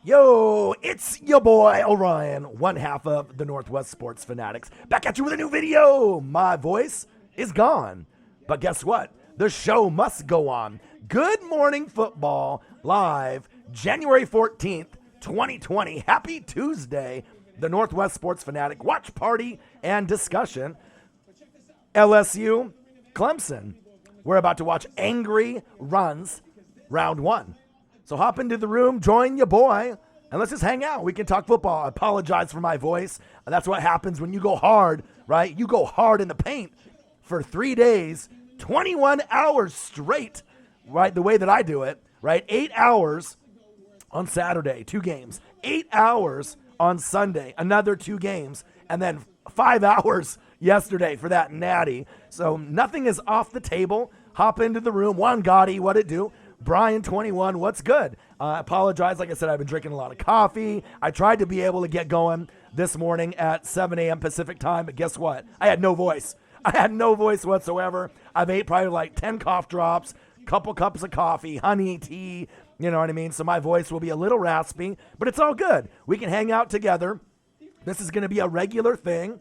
Yo, it's your boy Orion, one half of the Northwest Sports Fanatics, back at you with a new video. My voice is gone, but guess what? The show must go on. Good Morning Football, live January 14th, 2020. Happy Tuesday, the Northwest Sports Fanatic watch party and discussion. LSU, Clemson. We're about to watch angry runs, round one. So hop into the room, join your boy, and let's just hang out. We can talk football. I apologize for my voice. That's what happens when you go hard, right? You go hard in the paint for 3 days, 21 hours straight, right? The way that I do it, right? 8 hours on Saturday, 2 games. 8 hours on Sunday, another 2 games. And then 5 hours yesterday for that natty. So nothing is off the table. Hop into the room. Juan Gotti, what it do? Brian 21, what's good? I apologize. Like I said, I've been drinking a lot of coffee. I tried to be able to get going this morning at 7 a.m. Pacific time, but guess what? I had no voice. I had no voice whatsoever. I've ate probably like 10 cough drops, couple cups of coffee, honey, tea, you know what I mean? So my voice will be a little raspy, but it's all good. We can hang out together. This is going to be a regular thing,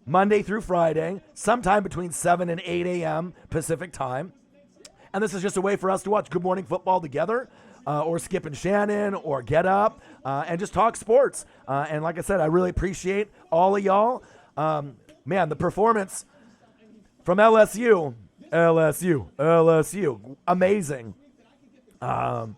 Monday through Friday, sometime between 7 and 8 a.m. Pacific time. And this is just a way for us to watch Good Morning Football together, or Skip and Shannon, or Get Up, and just talk sports. And like I said, I really appreciate all of y'all. Man, the performance from LSU, amazing. No,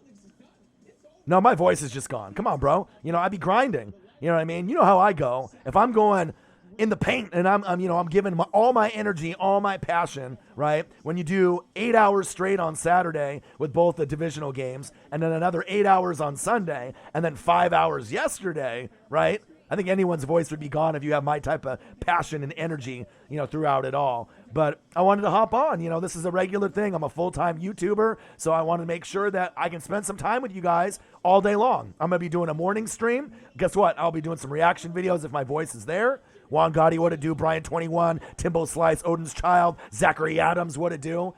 my voice is just gone. Come on, bro. You know, I be grinding. You know what I mean? You know how I go. If I'm going in the paint and I'm giving all my energy, all my passion, right? When you do 8 hours straight on Saturday with both the divisional games and then another 8 hours on Sunday and then 5 hours yesterday, right? I think anyone's voice would be gone if you have my type of passion and energy, you know, throughout it all. But I wanted to hop on. You know, this is a regular thing. I'm a full-time YouTuber, so I want to make sure that I can spend some time with you guys all day long. I'm going to be doing a morning stream. Guess what? I'll be doing some reaction videos if my voice is there. Juan Gotti, what it do? Brian 21, Timbo Slice, Odin's Child, Zachary Adams, what it do?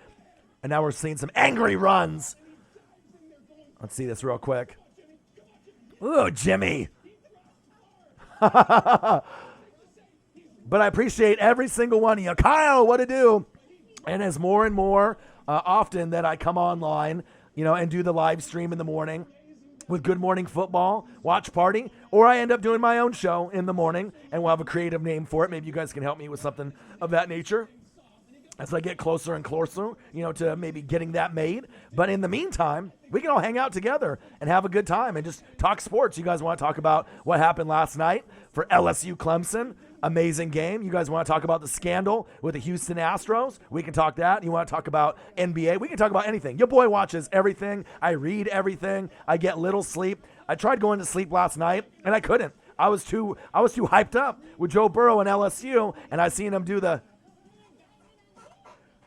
And now we're seeing some angry runs. Let's see this real quick. Ooh, Jimmy. But I appreciate every single one of you. Kyle, what it do? And as more and more often that I come online, you know, and do the live stream in the morning with Good Morning Football, watch party, or I end up doing my own show in the morning, and we'll have a creative name for it. Maybe you guys can help me with something of that nature as I get closer and closer, you know, to maybe getting that made. But in the meantime, we can all hang out together and have a good time and just talk sports. You guys want to talk about what happened last night for LSU Clemson? Amazing game. You guys want to talk about the scandal with the Houston Astros? We can talk that. You want to talk about NBA? We can talk about anything. Your boy watches everything. I read everything. I get little sleep. I tried going to sleep last night, and I couldn't. I was too hyped up with Joe Burrow and LSU, and I seen him do the.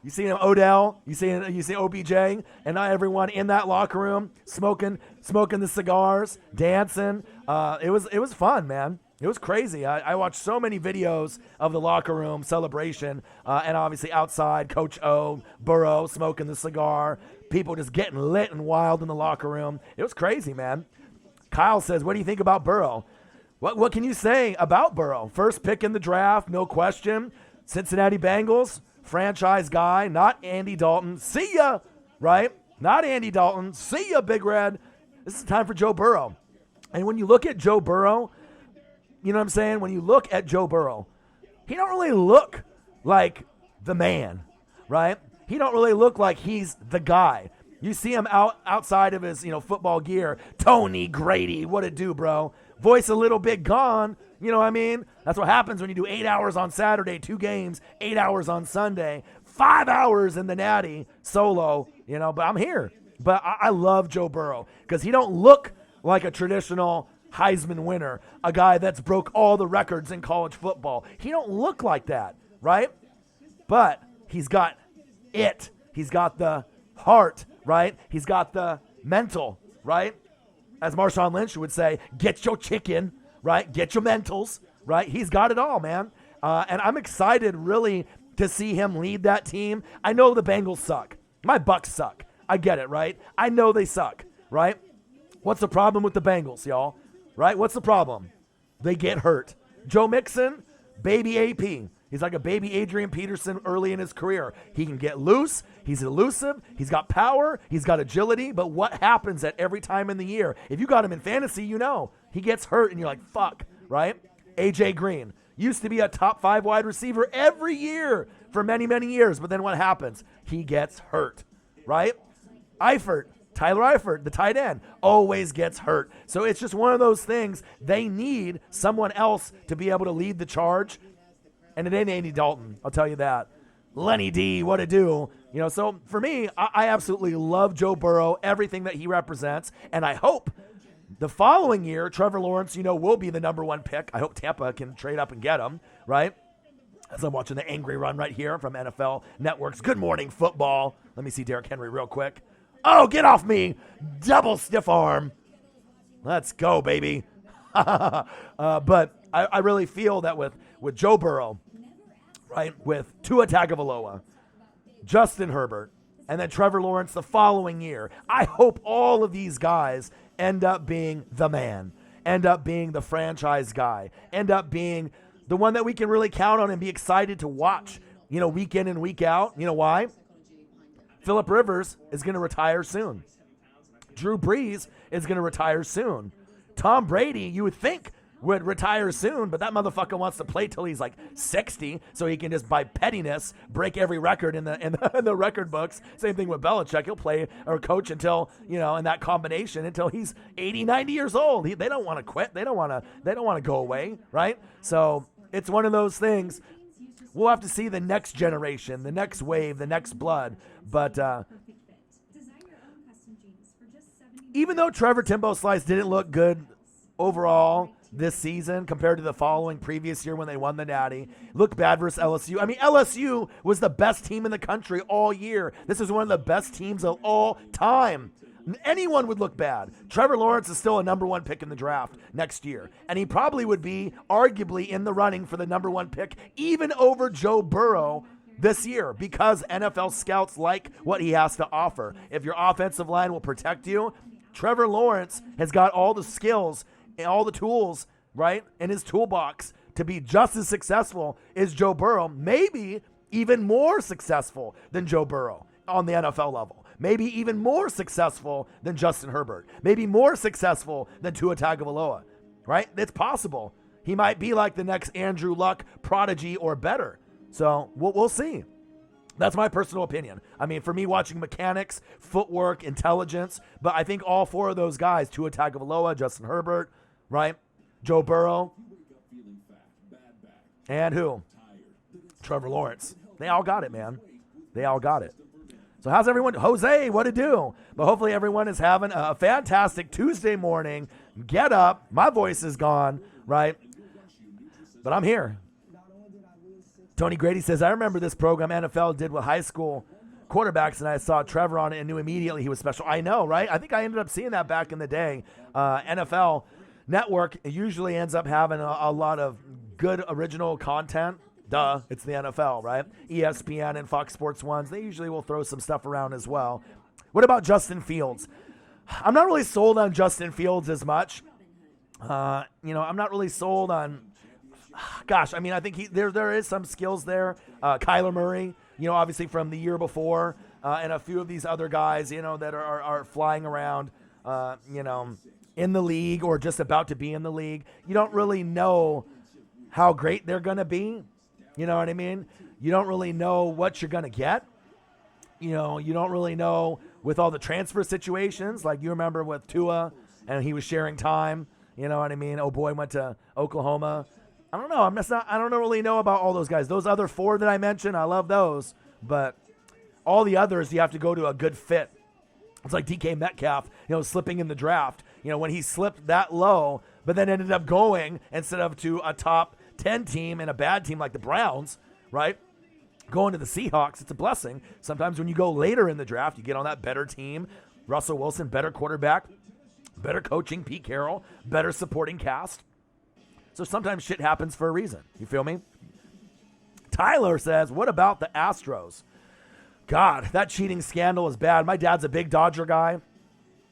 You see him, Odell. You see OBJ, and not everyone in that locker room smoking the cigars, dancing. It was fun, man. It was crazy. I watched so many videos of the locker room celebration, and obviously outside, Coach O, Burrow smoking the cigar, people just getting lit and wild in the locker room. It was crazy, man. Kyle says, what do you think about Burrow? What can you say about Burrow? First pick in the draft, no question. Cincinnati Bengals, franchise guy, not Andy Dalton. See ya, right? Not Andy Dalton. See ya, Big Red. This is time for Joe Burrow. And when you look at Joe Burrow, you know what I'm saying? When you look at Joe Burrow, he don't really look like the man, right? He don't really look like he's the guy. You see him outside of his, you know, football gear. Tony Grady, what it do, bro? Voice a little bit gone. You know what I mean? That's what happens when you do 8 hours on Saturday, 2 games, 8 hours on Sunday, 5 hours in the natty solo, you know, but I'm here. But I love Joe Burrow because he don't look like a traditional Heisman winner, a guy that's broke all the records in college football. He don't look like that, right? But he's got it. He's got the heart, right? He's got the mental, right? As Marshawn Lynch would say, get your chicken, right? Get your mentals, right? He's got it all, man. And I'm excited really to see him lead that team. I know the Bengals suck. My Bucs suck. I get it, right? I know they suck, right? What's the problem with the Bengals, y'all? Right? What's the problem? They get hurt. Joe Mixon, baby AP. He's like a baby Adrian Peterson early in his career. He can get loose. He's elusive. He's got power. He's got agility. But what happens at every time in the year? If you got him in fantasy, you know. He gets hurt, and you're like, fuck, right? A.J. Green used to be a top 5 wide receiver every year for many, many years. But then what happens? He gets hurt, right? Tyler Eifert, the tight end, always gets hurt. So it's just one of those things. They need someone else to be able to lead the charge. And it ain't Andy Dalton, I'll tell you that. Lenny D, what to do? So for me, I absolutely love Joe Burrow, everything that he represents. And I hope the following year, Trevor Lawrence, will be the number 1 pick. I hope Tampa can trade up and get him, right? As I'm watching the angry run right here from NFL Network's Good Morning Football. Let me see Derrick Henry real quick. Oh, get off me. Double stiff arm. Let's go, baby. But I really feel that with Joe Burrow, right, with Tua Tagovailoa, Justin Herbert, and then Trevor Lawrence the following year, I hope all of these guys end up being the man, end up being the franchise guy, end up being the one that we can really count on and be excited to watch, week in and week out. You know why? Phillip Rivers is going to retire soon. Drew Brees is going to retire soon. Tom Brady, you would think, would retire soon, but that motherfucker wants to play till he's like 60, so he can just, by pettiness, break every record in the record books. Same thing with Belichick. He'll play or coach until, in that combination until he's 80, 90 years old. They don't want to quit. They don't want to go away, right? So it's one of those things. We'll have to see the next generation, the next wave, the next blood. But even though Trevor Timbo Slice didn't look good overall this season compared to the following previous year when they won the Natty, looked bad versus LSU. I mean, LSU was the best team in the country all year. This is one of the best teams of all time. Anyone would look bad. Trevor Lawrence is still a number 1 pick in the draft next year. And he probably would be arguably in the running for the number 1 pick, even over Joe Burrow this year, because NFL scouts like what he has to offer. If your offensive line will protect you, Trevor Lawrence has got all the skills and all the tools, right, in his toolbox to be just as successful as Joe Burrow, maybe even more successful than Joe Burrow on the NFL level. Maybe even more successful than Justin Herbert. Maybe more successful than Tua Tagovailoa, right? It's possible. He might be like the next Andrew Luck prodigy or better. So we'll see. That's my personal opinion. I mean, for me, watching mechanics, footwork, intelligence, but I think all 4 of those guys, Tua Tagovailoa, Justin Herbert, right? Joe Burrow, and who? Trevor Lawrence. They all got it, man. They all got it. So how's everyone? Jose, what to do? But hopefully everyone is having a fantastic Tuesday morning. Get up. My voice is gone, right? But I'm here. Tony Grady says, I remember this program NFL did with high school quarterbacks, and I saw Trevor on it and knew immediately he was special. I know, right? I think I ended up seeing that back in the day. NFL Network usually ends up having a lot of good original content. Duh, it's the NFL, right? ESPN and Fox Sports 1s, they usually will throw some stuff around as well. What about Justin Fields? I'm not really sold on Justin Fields as much. I'm not really sold on, I think there is some skills there. Kyler Murray, obviously from the year before, and a few of these other guys, that are flying around, in the league or just about to be in the league. You don't really know how great they're going to be. You know what I mean? You don't really know what you're going to get. You don't really know with all the transfer situations. Like you remember with Tua and he was sharing time. You know what I mean? Oh boy, went to Oklahoma. I don't know. I don't really know about all those guys. Those other 4 that I mentioned, I love those. But all the others, you have to go to a good fit. It's like DK Metcalf, slipping in the draft. When he slipped that low, but then ended up going instead of to a top 10 team and a bad team like the Browns, right? Going to the Seahawks, it's a blessing. Sometimes when you go later in the draft, you get on that better team. Russell Wilson, better quarterback, better coaching, Pete Carroll, better supporting cast. So sometimes shit happens for a reason. You feel me? Tyler says, what about the Astros? God, that cheating scandal is bad. My dad's a big Dodger guy.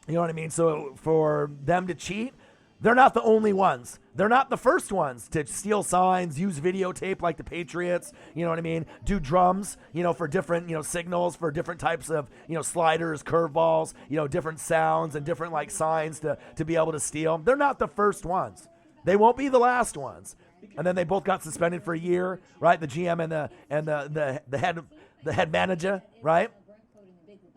You know what I mean? So for them to cheat, they're not the only ones. They're not the first ones to steal signs, use videotape like the Patriots, you know what I mean? Do drums, for different, signals for different types of, sliders, curveballs, different sounds and different like signs to be able to steal. They're not the first ones. They won't be the last ones. And then they both got suspended for a year, right? The GM and the head manager, right?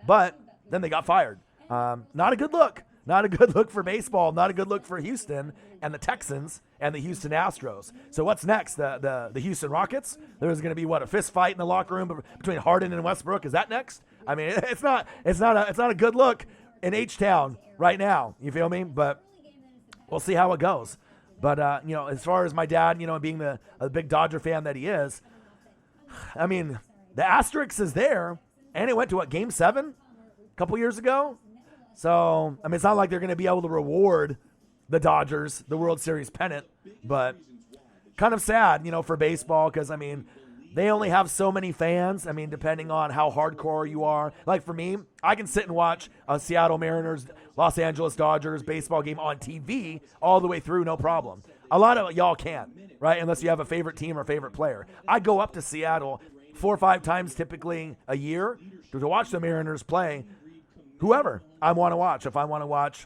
But then they got fired. Not a good look. Not a good look for baseball. Not a good look for Houston and the Texans and the Houston Astros. So what's next? The Houston Rockets? There's going to be a fist fight in the locker room between Harden and Westbrook. Is that next? I mean, it's not a good look in H-Town right now. You feel me? But we'll see how it goes. But as far as my dad, being the big Dodger fan that he is, I mean, the asterisk is there, and it went to Game 7 a couple years ago. So, I mean, it's not like they're going to be able to reward the Dodgers, the World Series pennant, but kind of sad, for baseball because, I mean, they only have so many fans. I mean, depending on how hardcore you are. Like for me, I can sit and watch a Seattle Mariners, Los Angeles Dodgers baseball game on TV all the way through, no problem. A lot of y'all can't, right, unless you have a favorite team or favorite player. I go up to Seattle 4 or 5 times typically a year to watch the Mariners play. Whoever I want to watch. If I want to watch,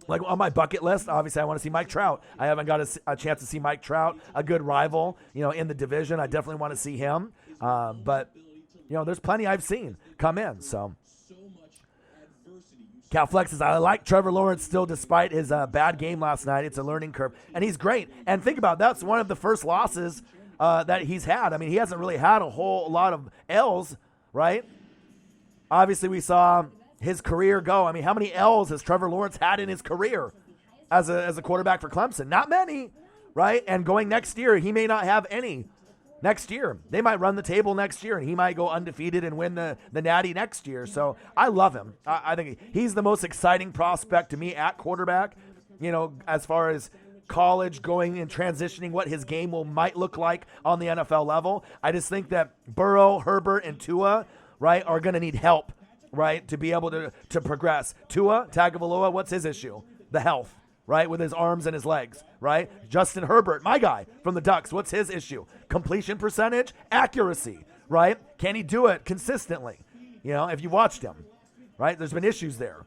like on my bucket list, obviously I want to see Mike Trout. I haven't got a chance to see Mike Trout, a good rival, in the division. I definitely want to see him. But, there's plenty I've seen come in. So, Cal Flex says, I like Trevor Lawrence still despite his bad game last night. It's a learning curve. And he's great. And think about that's one of the first losses that he's had. I mean, he hasn't really had a whole lot of L's, right? Obviously, we saw his career go. I mean, how many L's has Trevor Lawrence had in his career as a quarterback for Clemson? Not many, right? And going next year, he may not have any next year. They might run the table next year, and he might go undefeated and win the Natty next year. So I love him. I think he's the most exciting prospect to me at quarterback, as far as college going and transitioning what his game might look like on the NFL level. I just think that Burrow, Herbert, and Tua, right, are going to need help, right, to be able to progress. Tua Tagovailoa, what's his issue? The health, right, with his arms and his legs, right? Justin Herbert, my guy from the Ducks, what's his issue? Completion percentage, accuracy, right? Can he do it consistently? If you watched him, right? There's been issues there.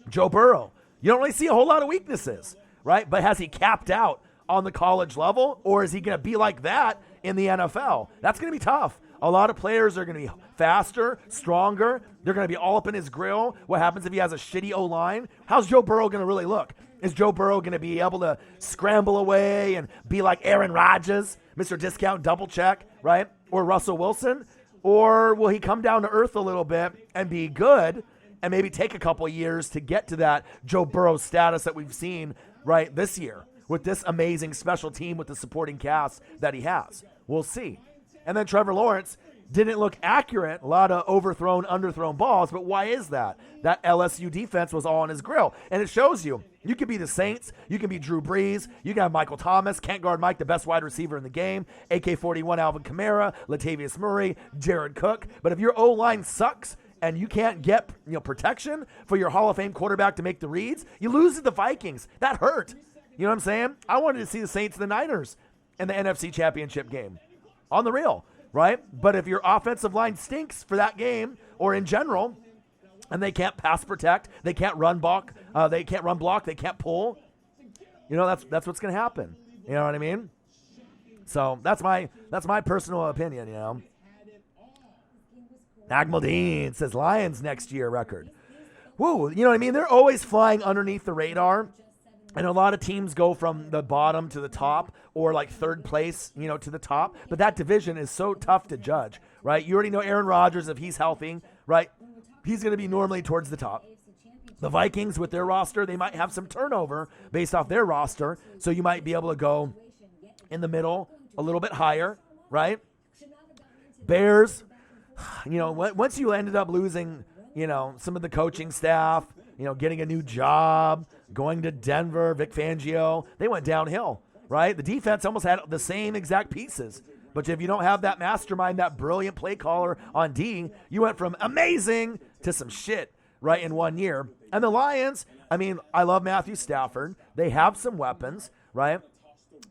Joe Burrow, you don't really see a whole lot of weaknesses, right? But has he capped out on the college level, or is he going to be like that in the NFL? That's going to be tough. A lot of players are going to be faster, stronger. They're going to be all up in his grill. What happens if he has a shitty O-line? How's Joe Burrow going to really look? Is Joe Burrow going to be able to scramble away and be like Aaron Rodgers, Mr. Discount Double Check, right? Or Russell Wilson? Or will he come down to earth a little bit and be good and maybe take a couple years to get to that Joe Burrow status that we've seen, right, this year with this amazing special team with the supporting cast that he has? We'll see. And then Trevor Lawrence didn't look accurate, a lot of overthrown, underthrown balls, but why is that? That LSU defense was all on his grill. And it shows you can be the Saints, you can be Drew Brees, you can have Michael Thomas, can't guard Mike, the best wide receiver in the game, AK-41 Alvin Kamara, Latavius Murray, Jared Cook. But if your O-line sucks and you can't get protection for your Hall of Fame quarterback to make the reads, you lose to the Vikings. That hurt. You know what I'm saying? I wanted to see the Saints and the Niners in the NFC Championship game. On the real, right? But if your offensive line stinks for that game or in general, and they can't pass protect, they can't run block, they can't pull, that's what's going to happen. You know what I mean? So that's my personal opinion. Nagmaldine says Lions next year record. Woo, you know what I mean? They're always flying underneath the radar. And a lot of teams go from the bottom to the top or like third place, to the top. But that division is so tough to judge, right? You already know Aaron Rodgers, if he's healthy, right? He's going to be normally towards the top. The Vikings with their roster, they might have some turnover based off their roster. So you might be able to go in the middle a little bit higher, right? Bears, once you ended up losing, some of the coaching staff, getting a new job, going to Denver, Vic Fangio, they went downhill, right? The defense almost had the same exact pieces. But if you don't have that mastermind, that brilliant play caller on D, you went from amazing to some shit, right, in 1 year. And the Lions, I mean, I love Matthew Stafford. They have some weapons, right?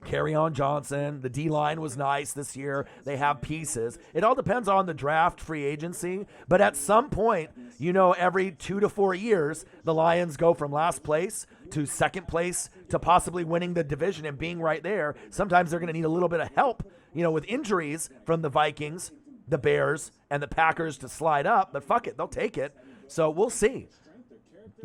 Kerryon Johnson, the D-line was nice this year. They have pieces. It all depends on the draft, free agency. But at some point, every 2 to 4 years, the Lions go from last place to second place to possibly winning the division and being right there. Sometimes they're going to need a little bit of help, with injuries from the Vikings, the Bears, and the Packers to slide up. But fuck it, they'll take it. So we'll see.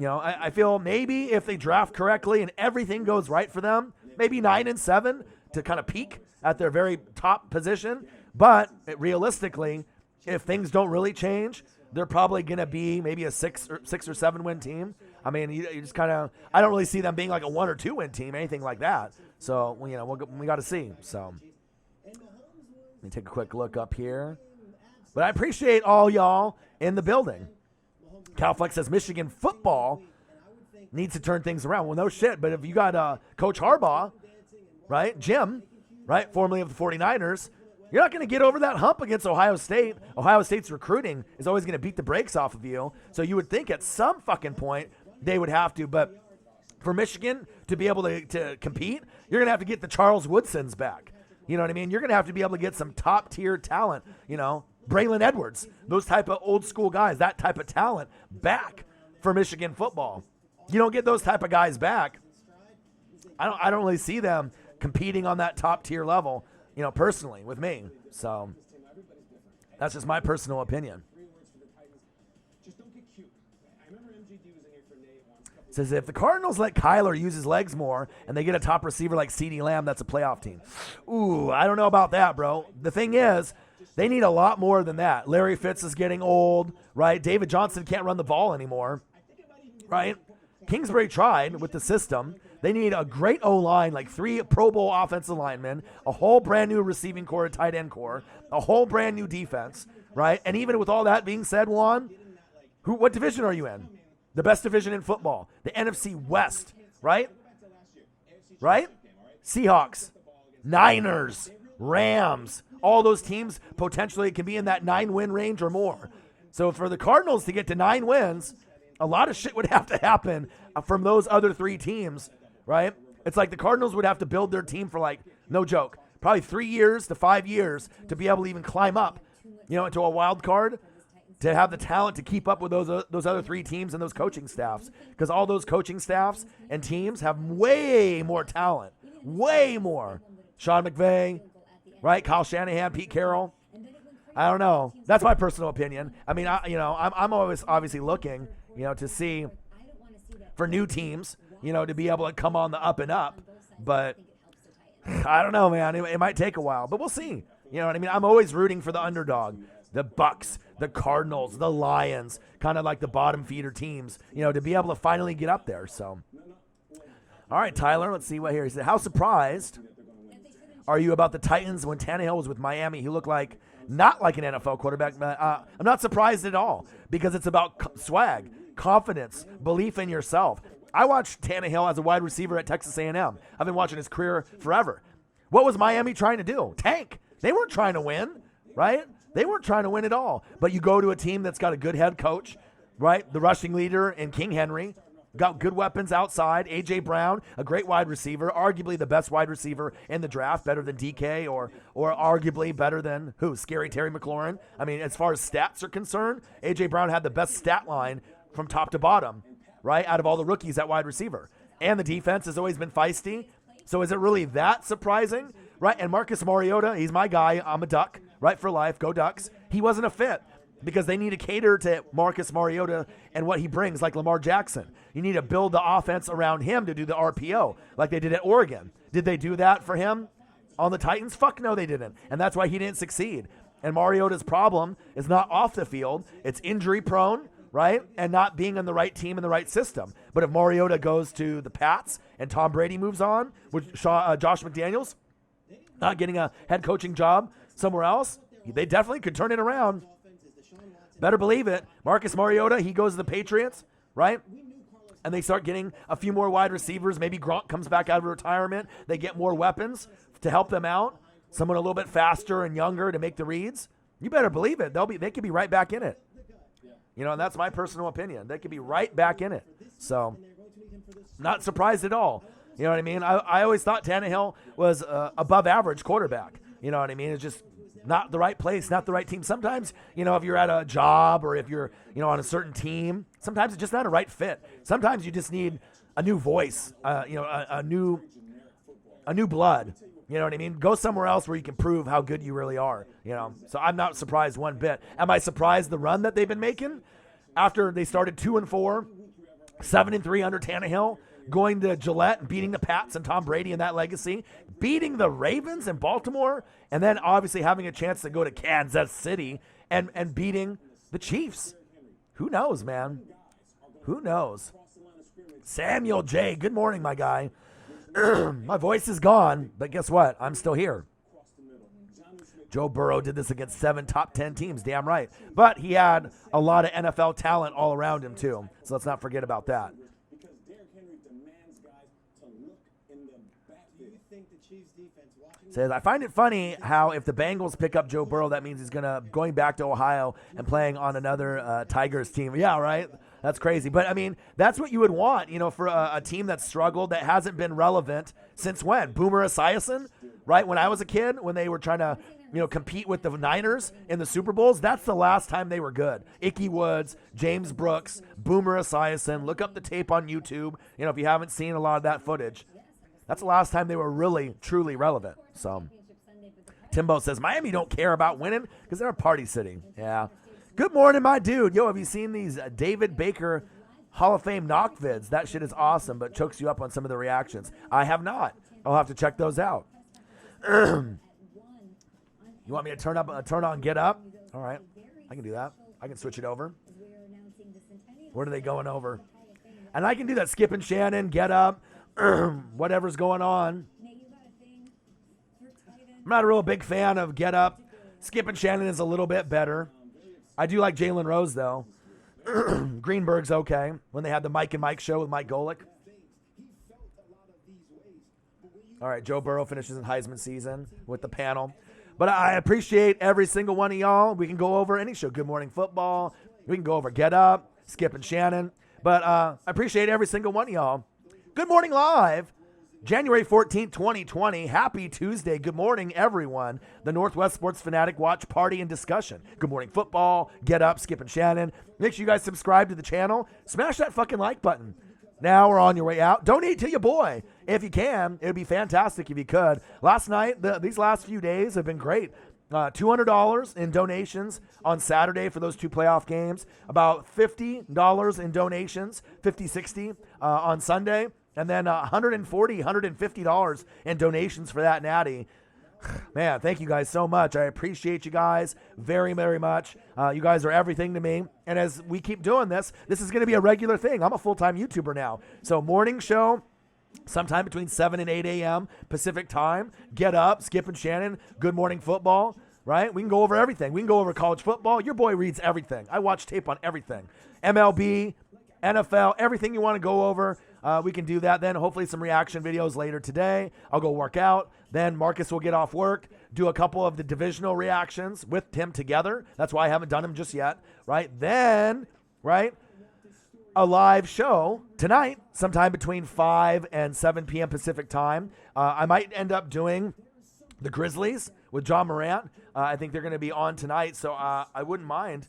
I feel maybe if they draft correctly and everything goes right for them, maybe 9-7 to kind of peak at their very top position. But realistically, if things don't really change, they're probably going to be maybe a 6 or 7 win team. I mean, you just kind of, I don't really see them being like a 1 or 2 win team, anything like that. So, we got to see. So, let me take a quick look up here. But I appreciate all y'all in the building. Calflex says Michigan football needs to turn things around. Well, no shit, but if you got Coach Harbaugh, right, Jim, right, formerly of the 49ers, you're not going to get over that hump against Ohio State. Ohio State's recruiting is always going to beat the brakes off of you. So you would think at some fucking point they would have to. But for Michigan to be able to compete, you're going to have to get the Charles Woodsons back. You know what I mean? You're going to have to be able to get some top-tier talent, Braylon Edwards, those type of old-school guys, that type of talent back for Michigan football. You don't get those type of guys back, I don't really see them competing on that top-tier level, personally, with me. So that's just my personal opinion. It says, if the Cardinals let Kyler use his legs more and they get a top receiver like CeeDee Lamb, that's a playoff team. Ooh, I don't know about that, bro. The thing is, they need a lot more than that. Larry Fitz is getting old, right? David Johnson can't run the ball anymore, right? Kingsbury tried with the system. They need a great O-line, like 3 Pro Bowl offensive linemen, a whole brand new receiving core, a tight end core, a whole brand new defense, right? And even with all that being said, Juan, what division are you in? The best division in football, the NFC West, right? Right? Seahawks, Niners, Rams, all those teams potentially can be in that 9-win range or more. So for the Cardinals to get to 9 wins, a lot of shit would have to happen from those other 3 teams, right? It's like the Cardinals would have to build their team for, like, no joke, probably 3 years to 5 years to be able to even climb up, into a wild card, to have the talent to keep up with those other 3 teams and those coaching staffs. Because all those coaching staffs and teams have way more talent, way more. Sean McVay, right? Kyle Shanahan, Pete Carroll. I don't know. That's my personal opinion. I mean, I'm always obviously looking, to see for new teams, to be able to come on the up and up. But I don't know, man. It might take a while, but we'll see. You know what I mean? I'm always rooting for the underdog, the Bucs, the Cardinals, the Lions, kind of like the bottom feeder teams, to be able to finally get up there. So, all right, Tyler, let's see what here. He said, how surprised are you about the Titans when Tannehill was with Miami? He looked not like an NFL quarterback. I'm not surprised at all because it's about swag, confidence, belief in yourself. I watched Tannehill as a wide receiver at Texas A&M. I've been watching his career forever. What was Miami trying to do? Tank. They weren't trying to win, right? They weren't trying to win at all. But you go to a team that's got a good head coach, right? The rushing leader in King Henry. Got good weapons outside. A.J. Brown, a great wide receiver, arguably the best wide receiver in the draft, better than DK or arguably better than who? Scary Terry McLaurin. I mean, as far as stats are concerned, A.J. Brown had the best stat line from top to bottom, right, out of all the rookies at wide receiver. And the defense has always been feisty. So is it really that surprising, right? And Marcus Mariota, he's my guy. I'm a Duck, right, for life. Go Ducks. He wasn't a fit. Because they need to cater to Marcus Mariota and what he brings, like Lamar Jackson. You need to build the offense around him to do the RPO, like they did at Oregon. Did they do that for him on the Titans? Fuck no, they didn't. And that's why he didn't succeed. And Mariota's problem is not off the field. It's injury prone, right? And not being on the right team and the right system. But if Mariota goes to the Pats and Tom Brady moves on with Josh McDaniels, not getting a head coaching job somewhere else, they definitely could turn it around. Better believe it. Marcus Mariota, he goes to the Patriots, right? And they start getting a few more wide receivers. Maybe Gronk comes back out of retirement. They get more weapons to help them out. Someone a little bit faster and younger to make the reads. You better believe it. They could be right back in it. And that's my personal opinion. They could be right back in it. So, not surprised at all. You know what I mean? I always thought Tannehill was above average quarterback. You know what I mean? It's just not the right place, not the right team. Sometimes, if you're at a job or if you're, on a certain team, sometimes it's just not a right fit. Sometimes you just need a new voice, a new blood. You know what I mean? Go somewhere else where you can prove how good you really are. So I'm not surprised one bit. Am I surprised the run that they've been making after they started 2-4, 7-3 under Tannehill, going to Gillette and beating the Pats and Tom Brady and that legacy, beating the Ravens and Baltimore, and then obviously having a chance to go to Kansas City and beating the Chiefs? Who knows, man? Who knows? Samuel J., good morning, my guy. My voice is gone, but guess what? I'm still here. Joe Burrow did this against 7 top 10 teams, damn right. But he had a lot of NFL talent all around him, too. So let's not forget about that. Says, I find it funny how if the Bengals pick up Joe Burrow, that means he's going back to Ohio and playing on another Tigers team. Yeah, right? That's crazy. But, I mean, that's what you would want, for a team that's struggled, that hasn't been relevant since when? Boomer Esiason, right? When I was a kid, when they were trying to, compete with the Niners in the Super Bowls, that's the last time they were good. Ickey Woods, James Brooks, Boomer Esiason. Look up the tape on YouTube, if you haven't seen a lot of that footage. That's the last time they were really, truly relevant. So, Timbo says, Miami don't care about winning because they're a party city. Yeah. Good morning, my dude. Yo, have you seen these David Baker Hall of Fame knock vids? That shit is awesome, but chokes you up on some of the reactions. I have not. I'll have to check those out. You want me to turn on Get Up? All right. I can do that. I can switch it over. What are they going over? And I can do that. Skip and Shannon, Get Up, whatever's going on. I'm not a real big fan of Get Up. Skip and Shannon is a little bit better. I do like Jalen Rose, though. Greenberg's okay. When they had the Mike and Mike show with Mike Golick. All right, Joe Burrow finishes in Heisman season with the panel. But I appreciate every single one of y'all. We can go over any show. Good Morning Football. We can go over Get Up, Skip and Shannon. But I appreciate every single one of y'all. Good Morning Live. January 14th, 2020. Happy Tuesday. Good morning, everyone. The Northwest Sports Fanatic Watch Party and Discussion. Good Morning Football, Get Up, Skip and Shannon. Make sure you guys subscribe to the channel. Smash that fucking like button. Now we're on your way out. Donate to your boy. If you can, it would be fantastic if you could. Last night, these last few days have been great. $200 in donations on Saturday for those 2 playoff games. About $50 in donations, 50, 60 on Sunday. And then $140, $150 in donations for that natty. Man, thank you guys so much. I appreciate you guys very, very much. You guys are everything to me. And as we keep doing this is going to be a regular thing. I'm a full-time YouTuber now. So morning show, sometime between 7 and 8 a.m. Pacific time. Get Up, Skip and Shannon, Good Morning Football, right? We can go over everything. We can go over college football. Your boy reads everything. I watch tape on everything. MLB, NFL, everything you want to go over. We can do that. Then hopefully some reaction videos later today. I'll go work out. Then Marcus will get off work, do a couple of the divisional reactions with Tim together. That's why I haven't done them just yet, right? Then, right, a live show tonight, sometime between 5 and 7 p.m. Pacific time. I might end up doing the Grizzlies with John Morant. I think they're going to be on tonight, so I wouldn't mind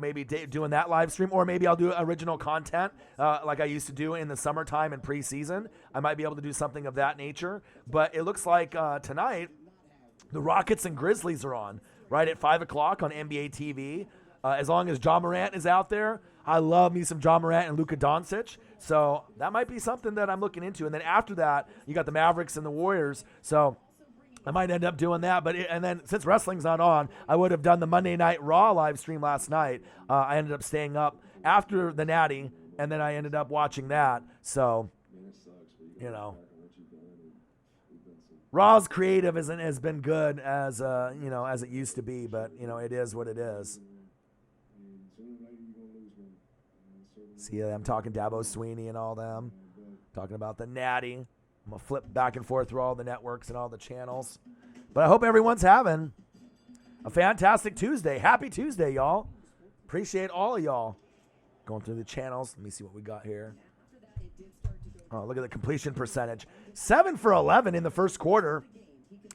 maybe doing that live stream, or maybe I'll do original content like I used to do in the summertime and preseason. I might be able to do something of that nature. But it looks like tonight the Rockets and Grizzlies are on, right, at 5 o'clock on NBA TV. As long as John Morant is out there, I love me some John Morant and Luka Doncic. So that might be something that I'm looking into. And then after that, you got the Mavericks and the Warriors. So I might end up doing that, and then since wrestling's not on, I would have done the Monday Night Raw live stream last night. I ended up staying up after the Natty, and then I ended up watching that. So, Raw's creative has been good as as it used to be, but it is what it is. See, I'm talking Dabo Sweeney and all them, talking about the Natty. I'm going to flip back and forth through all the networks and all the channels. But I hope everyone's having a fantastic Tuesday. Happy Tuesday, y'all. Appreciate all of y'all. Going through the channels. Let me see what we got here. Oh, look at the completion percentage. 7 for 11 in the first quarter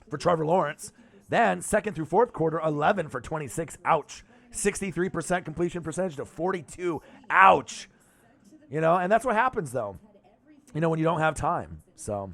for Trevor Lawrence. Then second through fourth quarter, 11 for 26. Ouch. 63% completion percentage to 42. Ouch. You know, and that's what happens, though, you know, when you don't have time. So,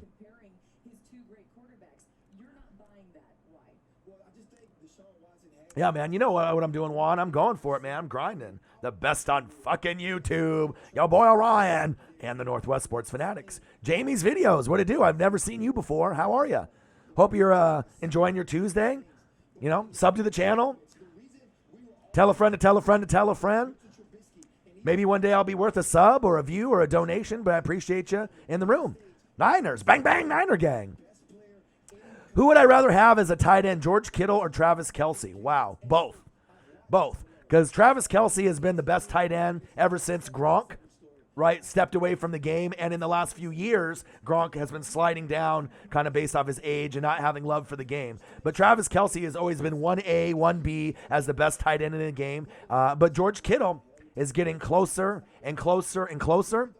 yeah, man, you know what I'm doing, Juan? I'm going for it, man. I'm grinding. The best on fucking YouTube. Yo, boy, Orion. And the Northwest Sports Fanatics. Jamie's videos. What to do? I've never seen you before. How are you? Hope you're enjoying your Tuesday. You know, sub to the channel. Tell a friend to tell a friend to tell a friend. Maybe one day I'll be worth a sub or a view or a donation, but I appreciate you in the room. Niners. Bang, bang, Niner gang. Who would I rather have as a tight end, George Kittle or Travis Kelce? Wow, both. Both. Because Travis Kelce has been the best tight end ever since Gronk, right, stepped away from the game. And in the last few years, Gronk has been sliding down kind of based off his age and not having love for the game. But Travis Kelce has always been 1A, 1B as the best tight end in the game. But George Kittle is getting closer and closer and closer.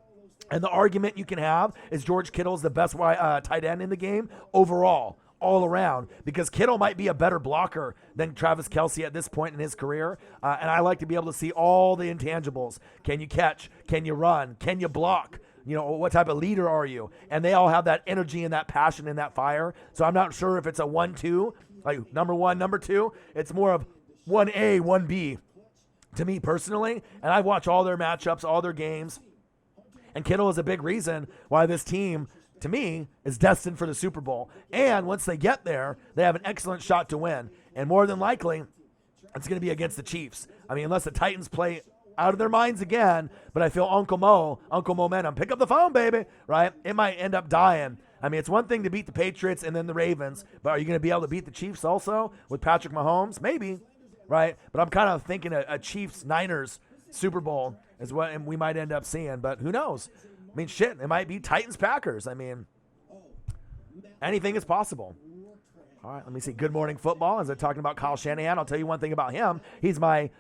And the argument you can have is George Kittle's the best tight end in the game overall, all around, because Kittle might be a better blocker than Travis Kelce at this point in his career. And I like to be able to see all the intangibles. Can you catch? Can you run? Can you block? You know, what type of leader are you? And they all have that energy and that passion and that fire. So I'm not sure if it's a 1-2, like number 1, number 2. It's more of 1A, 1B to me personally. And I watch all their matchups, all their games. And Kittle is a big reason why this team, to me, is destined for the Super Bowl. And once they get there, they have an excellent shot to win. And more than likely, it's going to be against the Chiefs. I mean, unless the Titans play out of their minds again, but I feel Uncle Momentum, pick up the phone, baby, right? It might end up dying. I mean, it's one thing to beat the Patriots and then the Ravens, but are you going to be able to beat the Chiefs also with Patrick Mahomes? Maybe, right? But I'm kind of thinking a Chiefs-Niners Super Bowl is what we might end up seeing, but who knows? I mean, shit, it might be Titans-Packers. I mean, anything is possible. All right, let me see. Good Morning Football. As I'm talking about Kyle Shanahan, I'll tell you one thing about him. He's my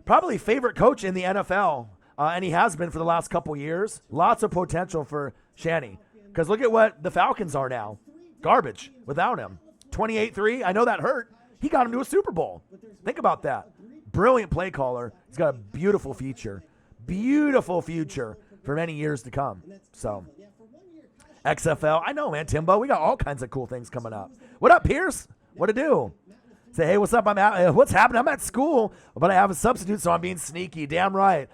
probably favorite coach in the NFL, and he has been for the last couple years. Lots of potential for Shanny, because look at what the Falcons are now. Garbage without him. 28-3, I know that hurt. He got him to a Super Bowl. Think about that. Brilliant play caller. He's got a beautiful future. Beautiful future for many years to come. So, XFL. I know, man, Timbo. We got all kinds of cool things coming up. What up, Pierce? What to do? Say, hey, what's up? What's happening? I'm at school, but I have a substitute, so I'm being sneaky. Damn right.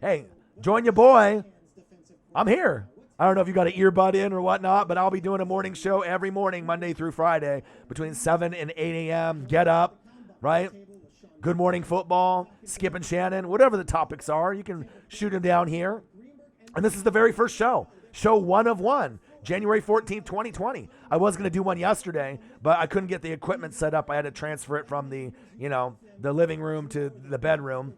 Hey, join your boy. I'm here. I don't know if you got an earbud in or whatnot, but I'll be doing a morning show every morning, Monday through Friday, between 7 and 8 a.m. Get up, right? Good Morning Football, Skip and Shannon, whatever the topics are, you can shoot them down here. And this is the very first show 1 of 1, January 14th, 2020. I was going to do one yesterday, but I couldn't get the equipment set up. I had to transfer it from the living room to the bedroom,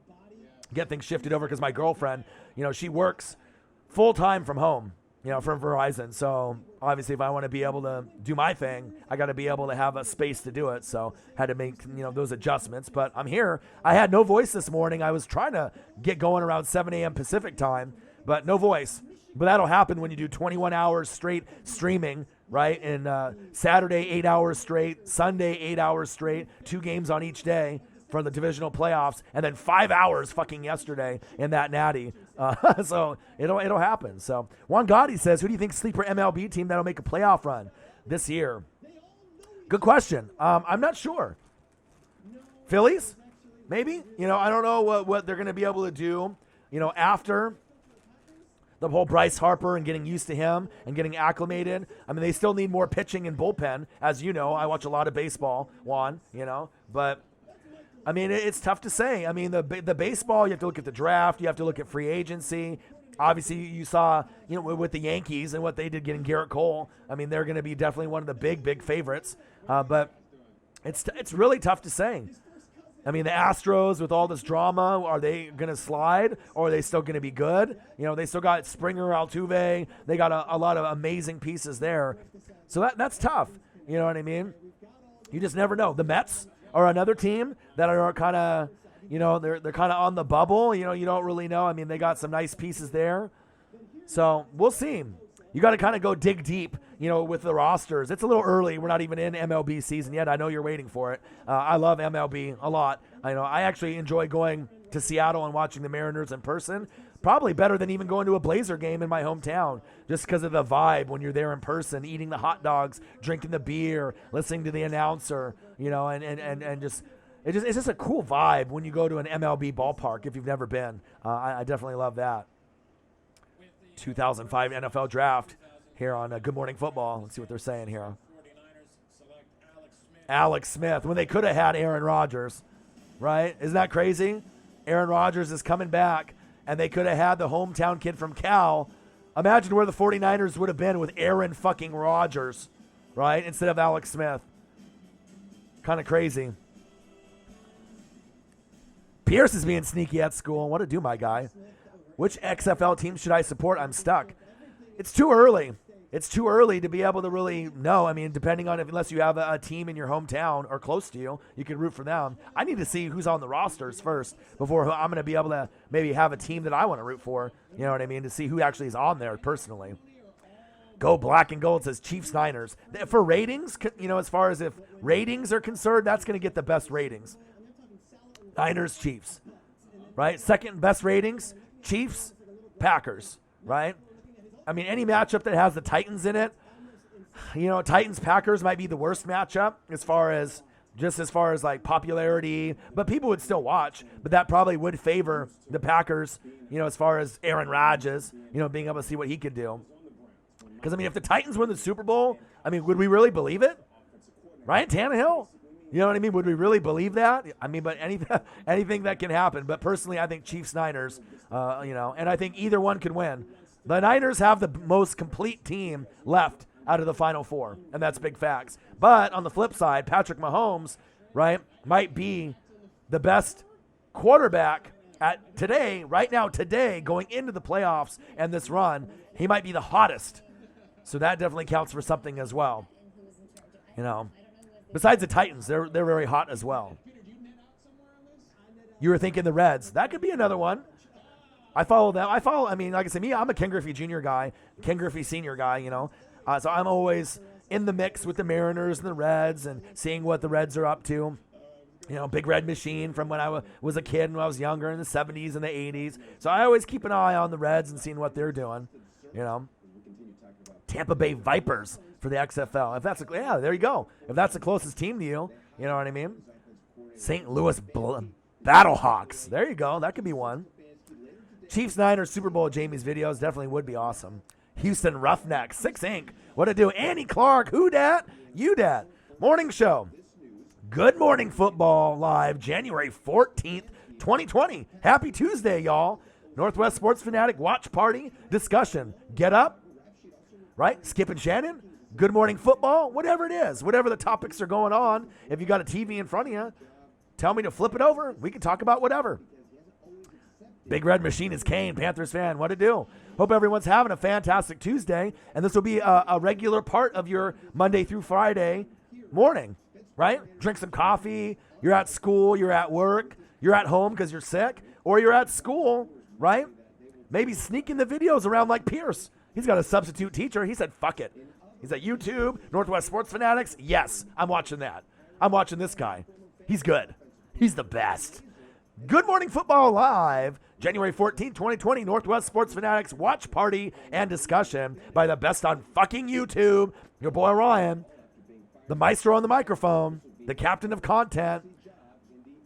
get things shifted over because my girlfriend, she works full-time from home, from Verizon. So obviously if I want to be able to do my thing, I got to be able to have a space to do it. So had to make, those adjustments, but I'm here. I had no voice this morning. I was trying to get going around 7 a.m. Pacific time, but no voice. But that'll happen when you do 21 hours straight streaming, right? And Saturday, 8 hours straight, Sunday, 8 hours straight, 2 games on each day for the divisional playoffs, and then 5 hours fucking yesterday in that natty. So it'll happen. So Juan Gotti says, who do you think sleeper MLB team that'll make a playoff run this year? Good question. I'm not sure. Phillies, maybe. I don't know what they're going to be able to do. After the whole Bryce Harper and getting used to him and getting acclimated. I mean, they still need more pitching and bullpen, as you know. I watch a lot of baseball, Juan. But I mean, it's tough to say. I mean, the baseball, you have to look at the draft. You have to look at free agency. Obviously, you saw, with the Yankees and what they did getting Garrett Cole. I mean, they're going to be definitely one of the big favorites. But it's really tough to say. I mean, the Astros, with all this drama, are they going to slide or are they still going to be good? They still got Springer, Altuve. They got a lot of amazing pieces there. So that's tough. You know what I mean? You just never know. The Mets are another team that are kind of, they're kind of on the bubble. You don't really know. I mean, they got some nice pieces there. So we'll see. You got to kind of go dig deep, with the rosters. It's a little early. We're not even in MLB season yet. I know you're waiting for it. I love MLB a lot. I actually enjoy going to Seattle and watching the Mariners in person. Probably better than even going to a Blazer game in my hometown, just because of the vibe when you're there in person, eating the hot dogs, drinking the beer, listening to the announcer, and just it's just a cool vibe when you go to an MLB ballpark if you've never been. I definitely love that. 2005 NFL Draft here on Good Morning Football. Let's see what they're saying here. Alex Smith, when they could have had Aaron Rodgers, right? Isn't that crazy? Aaron Rodgers is coming back, and they could have had the hometown kid from Cal. Imagine where the 49ers would have been with Aaron fucking Rodgers, right? Instead of Alex Smith. Kind of crazy. Pierce is being sneaky at school. What to do, my guy? Which XFL team should I support? I'm stuck. It's too early. It's too early to be able to really know. I mean, depending on unless you have a team in your hometown or close to you, you can root for them. I need to see who's on the rosters first before I'm going to be able to maybe have a team that I want to root for. You know what I mean? To see who actually is on there personally. Go Black and Gold says Chiefs Niners. For ratings, as far as if ratings are concerned, that's going to get the best ratings. Niners, Chiefs. Right? Second best ratings, Chiefs, Packers. Right? I mean, any matchup that has the Titans in it, Titans Packers might be the worst matchup as far as like popularity, but people would still watch. But that probably would favor the Packers, as far as Aaron Rodgers, being able to see what he could do. Because I mean, if the Titans win the Super Bowl, I mean, would we really believe it? Ryan Tannehill? You know what I mean? Would we really believe that? I mean, but anything that can happen. But personally, I think Chiefs Niners, and I think either one could win. The Niners have the most complete team left out of the Final Four, and that's big facts. But on the flip side, Patrick Mahomes, right, might be the best quarterback right now, going into the playoffs and this run. He might be the hottest. So that definitely counts for something as well. Besides the Titans, they're very hot as well. You were thinking the Reds. That could be another one. I follow them. I mean, like I said, I'm a Ken Griffey Jr. guy, Ken Griffey Sr. guy, So I'm always in the mix with the Mariners and the Reds and seeing what the Reds are up to. Big Red Machine from when I was a kid and when I was younger in the 70s and the 80s. So I always keep an eye on the Reds and seeing what they're doing, Tampa Bay Vipers for the XFL. There you go. If that's the closest team to you, you know what I mean? St. Louis Battlehawks. There you go. That could be one. Chiefs Niners Super Bowl Jamie's videos definitely would be awesome. Houston Roughnecks 6 Inc. What to do? Annie Clark. Who dat? You dat. Morning show. Good Morning Football live January 14th, 2020. Happy Tuesday, y'all. Northwest Sports Fanatic watch party discussion. Get up. Right? Skip and Shannon. Good Morning Football. Whatever it is. Whatever the topics are going on. If you got a TV in front of you, tell me to flip it over. We can talk about whatever. Big Red Machine is Kane, Panthers fan. What to do? Hope everyone's having a fantastic Tuesday. And this will be a regular part of your Monday through Friday morning, right? Drink some coffee. You're at school. You're at work. You're at home because you're sick. Or you're at school, right? Maybe sneaking the videos around like Pierce. He's got a substitute teacher. He said, fuck it. He's at YouTube, Northwest Sports Fanatics. Yes, I'm watching that. I'm watching this guy. He's good. He's the best. Good Morning Football live. January 14th, 2020, Northwest Sports Fanatics watch party and discussion by the best on fucking YouTube. Your boy Ryan, the maestro on the microphone, the captain of content.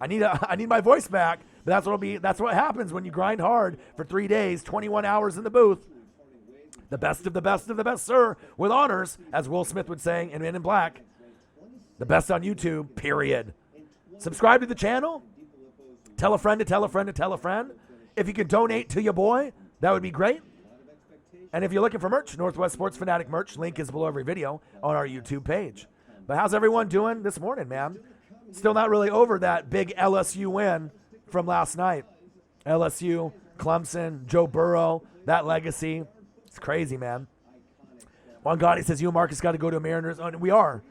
I need my voice back, but that's what it'll be. That's what happens when you grind hard for 3 days, 21 hours in the booth. The best of the best of the best, sir, with honors, as Will Smith would say in Men in Black. The best on YouTube, period. Subscribe to the channel. Tell a friend to tell a friend to tell a friend. If you can donate to your boy, that would be great. And if you're looking for merch, Northwest Sports Fanatic merch, link is below every video on our YouTube page. But how's everyone doing this morning, man? Still not really over that big LSU win from last night. LSU, Clemson, Joe Burrow, that legacy. It's crazy, man. Juan Gotti says, you and Marcus got to go to a Mariners. Oh, we are.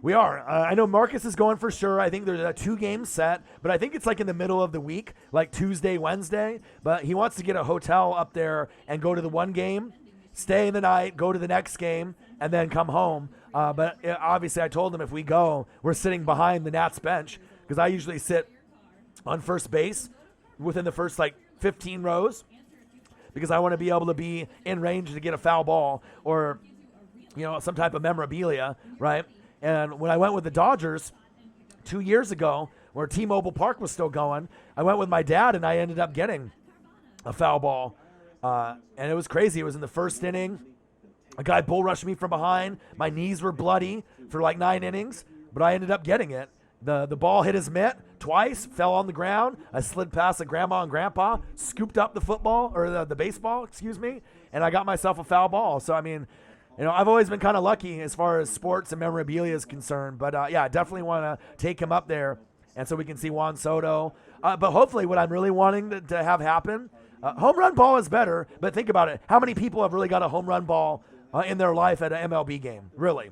We are. I know Marcus is going for sure. I think there's a 2-game set, but I think it's like in the middle of the week, like Tuesday, Wednesday. But he wants to get a hotel up there and go to the one game, stay the night, go to the next game, and then come home. But obviously I told him if we go, we're sitting behind the Nats bench because I usually sit on first base within the first like 15 rows because I want to be able to be in range to get a foul ball or, some type of memorabilia, right? And when I went with the Dodgers 2 years ago, where T-Mobile Park was still going, I went with my dad, and I ended up getting a foul ball. And it was crazy. It was in the first inning. A guy bull rushed me from behind. My knees were bloody for like 9 innings, but I ended up getting it. The ball hit his mitt twice, fell on the ground. I slid past the grandma and grandpa, scooped up the football, or the baseball, and I got myself a foul ball. So, I mean, I've always been kind of lucky as far as sports and memorabilia is concerned. But, I definitely want to take him up there and so we can see Juan Soto. But hopefully what I'm really wanting to have happen, home run ball is better. But think about it. How many people have really got a home run ball in their life at an MLB game? Really?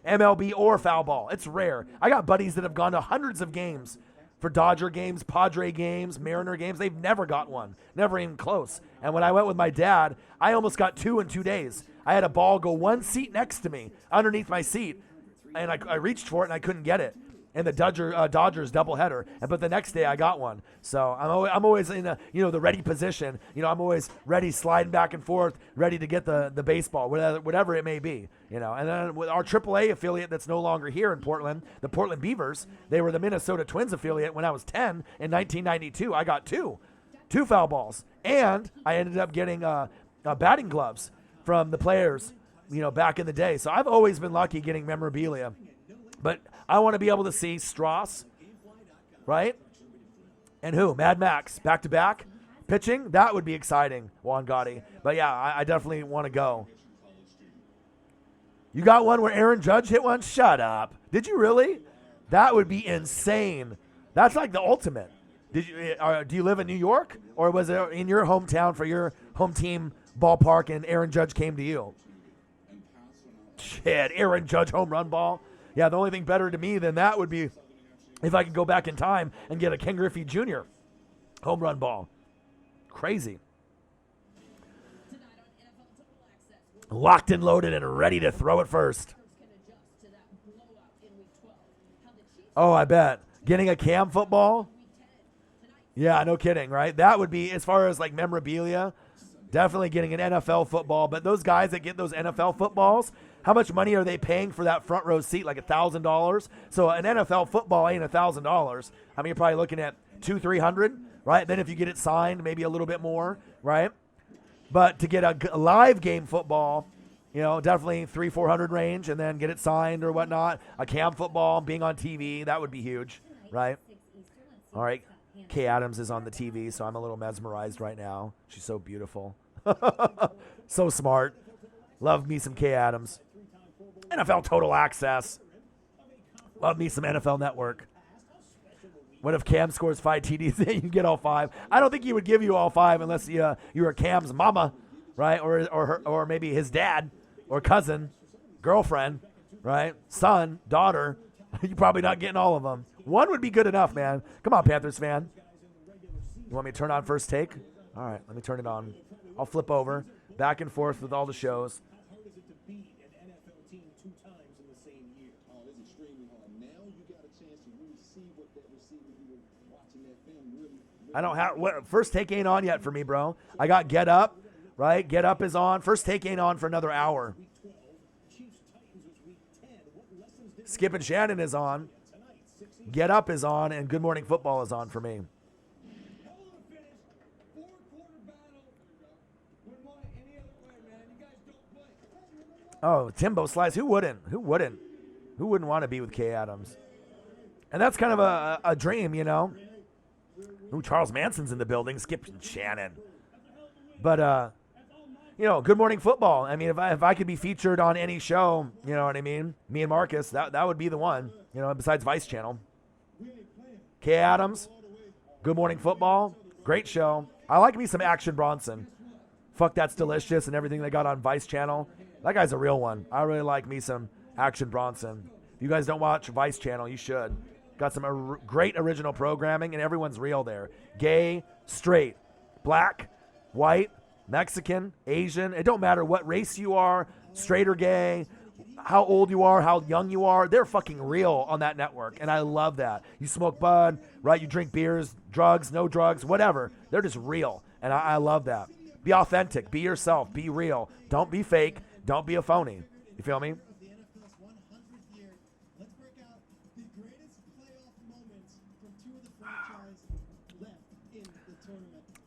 MLB or foul ball. It's rare. I got buddies that have gone to hundreds of games for Dodger games, Padre games, Mariner games. They've never got one. Never even close. And when I went with my dad, I almost got 2 in 2 days. I had a ball go 1 seat next to me, underneath my seat, and I reached for it and I couldn't get it. And the Dodgers doubleheader, but the next day I got one. So I'm always in the ready position. I'm always ready, sliding back and forth, ready to get the baseball, whatever it may be. And then with our AAA affiliate that's no longer here in Portland, the Portland Beavers, they were the Minnesota Twins affiliate when I was 10 in 1992. I got two foul balls, and I ended up getting batting gloves from the players, back in the day. So I've always been lucky getting memorabilia. But I want to be able to see Strauss, right? And who? Mad Max, back-to-back pitching. That would be exciting, Juan Gotti. But, yeah, I definitely want to go. You got one where Aaron Judge hit one? Shut up. Did you really? That would be insane. That's like the ultimate. Do you live in New York? Or was it in your hometown for your home team ballpark and Aaron Judge came to you? Shit, Aaron Judge home run ball. Yeah, the only thing better to me than that would be if I could go back in time and get a Ken Griffey Jr. home run ball. Crazy. Locked and loaded and ready to throw it first. Oh, I bet. Getting a Cam football? Yeah, no kidding, right? That would be, as far as like memorabilia, definitely getting an NFL football. But those guys that get those NFL footballs, how much money are they paying for that front row seat? Like $1,000. So an NFL football ain't $1,000. I mean, you're probably looking at $200-300, right? Then if you get it signed, maybe a little bit more, right? But to get a live game football, definitely $300-400 range, and then get it signed or whatnot. A Cam football, being on TV, that would be huge, right? All right, Kay Adams is on the TV, so I'm a little mesmerized right now. She's so beautiful, so smart. Love me some Kay Adams. NFL Total Access. Love me some NFL Network. What if Cam scores 5 TDs? You get all 5. I don't think he would give you all 5 unless you were Cam's mama, right? Or maybe his dad or cousin, girlfriend, right? Son, daughter. You're probably not getting all of them. 1 would be good enough, man. Come on, Panthers fan. You want me to turn on First Take? All right, let me turn it on. I'll flip over, back and forth with all the shows. I don't have First Take ain't on yet for me, bro. I got Get Up, right? Get Up is on. First Take ain't on for another hour. Skip and Shannon is on. Get Up is on, and Good Morning Football is on for me. Oh, Timbo Slice. Who wouldn't? Who wouldn't want to be with Kay Adams? And that's kind of a dream, Ooh, Charles Manson's in the building. Skip and Shannon. But, Good Morning Football. I mean, if I could be featured on any show, you know what I mean? Me and Marcus, that would be the one, besides Vice Channel. Kay Adams, Good Morning Football, great show. I like me some Action Bronson. Fuck That's Delicious and everything they got on Vice Channel. That guy's a real one. I really like me some Action Bronson. If you guys don't watch Vice Channel, you should. Got some great original programming, and everyone's real there. Gay, straight, black, white, Mexican, Asian. It don't matter what race you are, straight or gay, how old you are, how young you are. They're fucking real on that network, and I love that. You smoke bud, right? You drink beers, drugs, no drugs, whatever. They're just real, and I love that. Be authentic. Be yourself. Be real. Don't be fake. Don't be a phony. You feel me?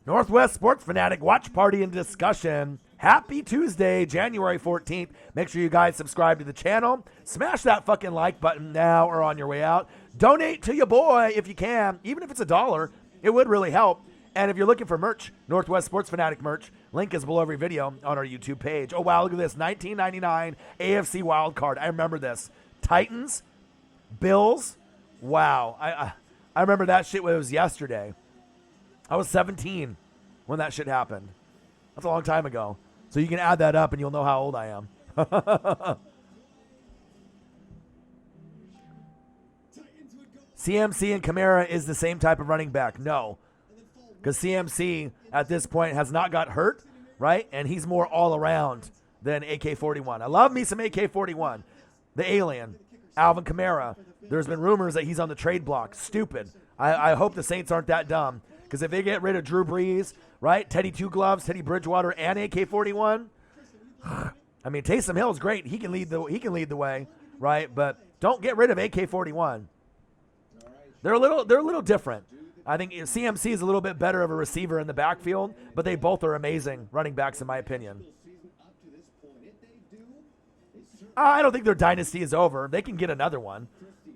Northwest Sports Fanatic Watch Party and Discussion. Happy Tuesday, January 14th. Make sure you guys subscribe to the channel. Smash that fucking like button now or on your way out. Donate to your boy if you can. Even if it's $1, it would really help. And if you're looking for merch, Northwest Sports Fanatic merch, link is below every video on our YouTube page. Oh, wow, look at this. 1999 AFC Wild Card. I remember this. Titans, Bills. Wow. I remember that shit when it was yesterday. I was 17 when that shit happened. That's a long time ago. So you can add that up and you'll know how old I am. CMC and Kamara is the same type of running back. No. Because CMC at this point has not got hurt, right? And he's more all around than AK-41. I love me some AK-41. The alien, Alvin Kamara. There's been rumors that he's on the trade block. Stupid. I hope the Saints aren't that dumb. Because if they get rid of Drew Brees, right, Teddy Two Gloves, Teddy Bridgewater, and AK-41, I mean, Taysom Hill is great. He can lead the way, right? But don't get rid of AK-41. They're a little different. I think CMC is a little bit better of a receiver in the backfield, but they both are amazing running backs in my opinion. I don't think their dynasty is over. They can get another one.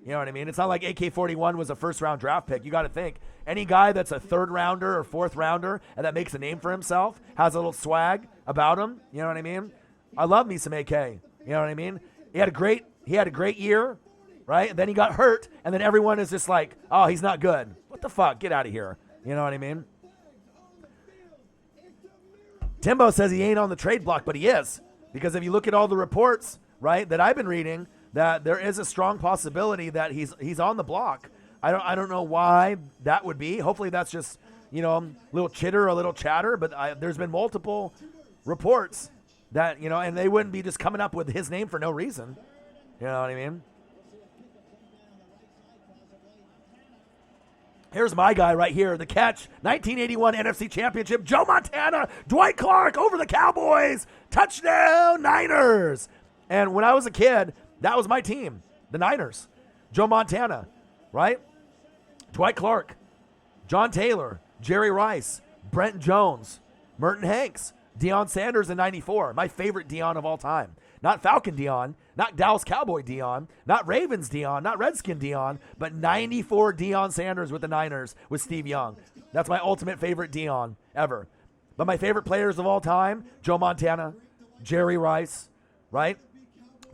You know what I mean? It's not like AK-41 was a first-round draft pick. You got to think. Any guy that's a third-rounder or fourth-rounder and that makes a name for himself, has a little swag about him, you know what I mean? I love me some AK. You know what I mean? He had a great year, right? And then he got hurt, and then everyone is just like, oh, he's not good. What the fuck? Get out of here. You know what I mean? Timbo says he ain't on the trade block, but he is. Because if you look at all the reports, right, that I've been reading, that there is a strong possibility that he's on the block. I don't know why that would be. Hopefully that's just, a little chitter, a little chatter, but there's been multiple reports that, and they wouldn't be just coming up with his name for no reason. You know what I mean? Here's my guy right here, the catch, 1981 NFC Championship, Joe Montana, Dwight Clark over the Cowboys, touchdown Niners. And when I was a kid, that was my team, the Niners. Joe Montana, right? Dwight Clark, John Taylor, Jerry Rice, Brent Jones, Merton Hanks, Deion Sanders in 94. My favorite Deion of all time. Not Falcon Deion, not Dallas Cowboy Deion, not Ravens Deion, not Redskin Deion, but 94 Deion Sanders with the Niners with Steve Young. That's my ultimate favorite Deion ever. But my favorite players of all time, Joe Montana, Jerry Rice, right?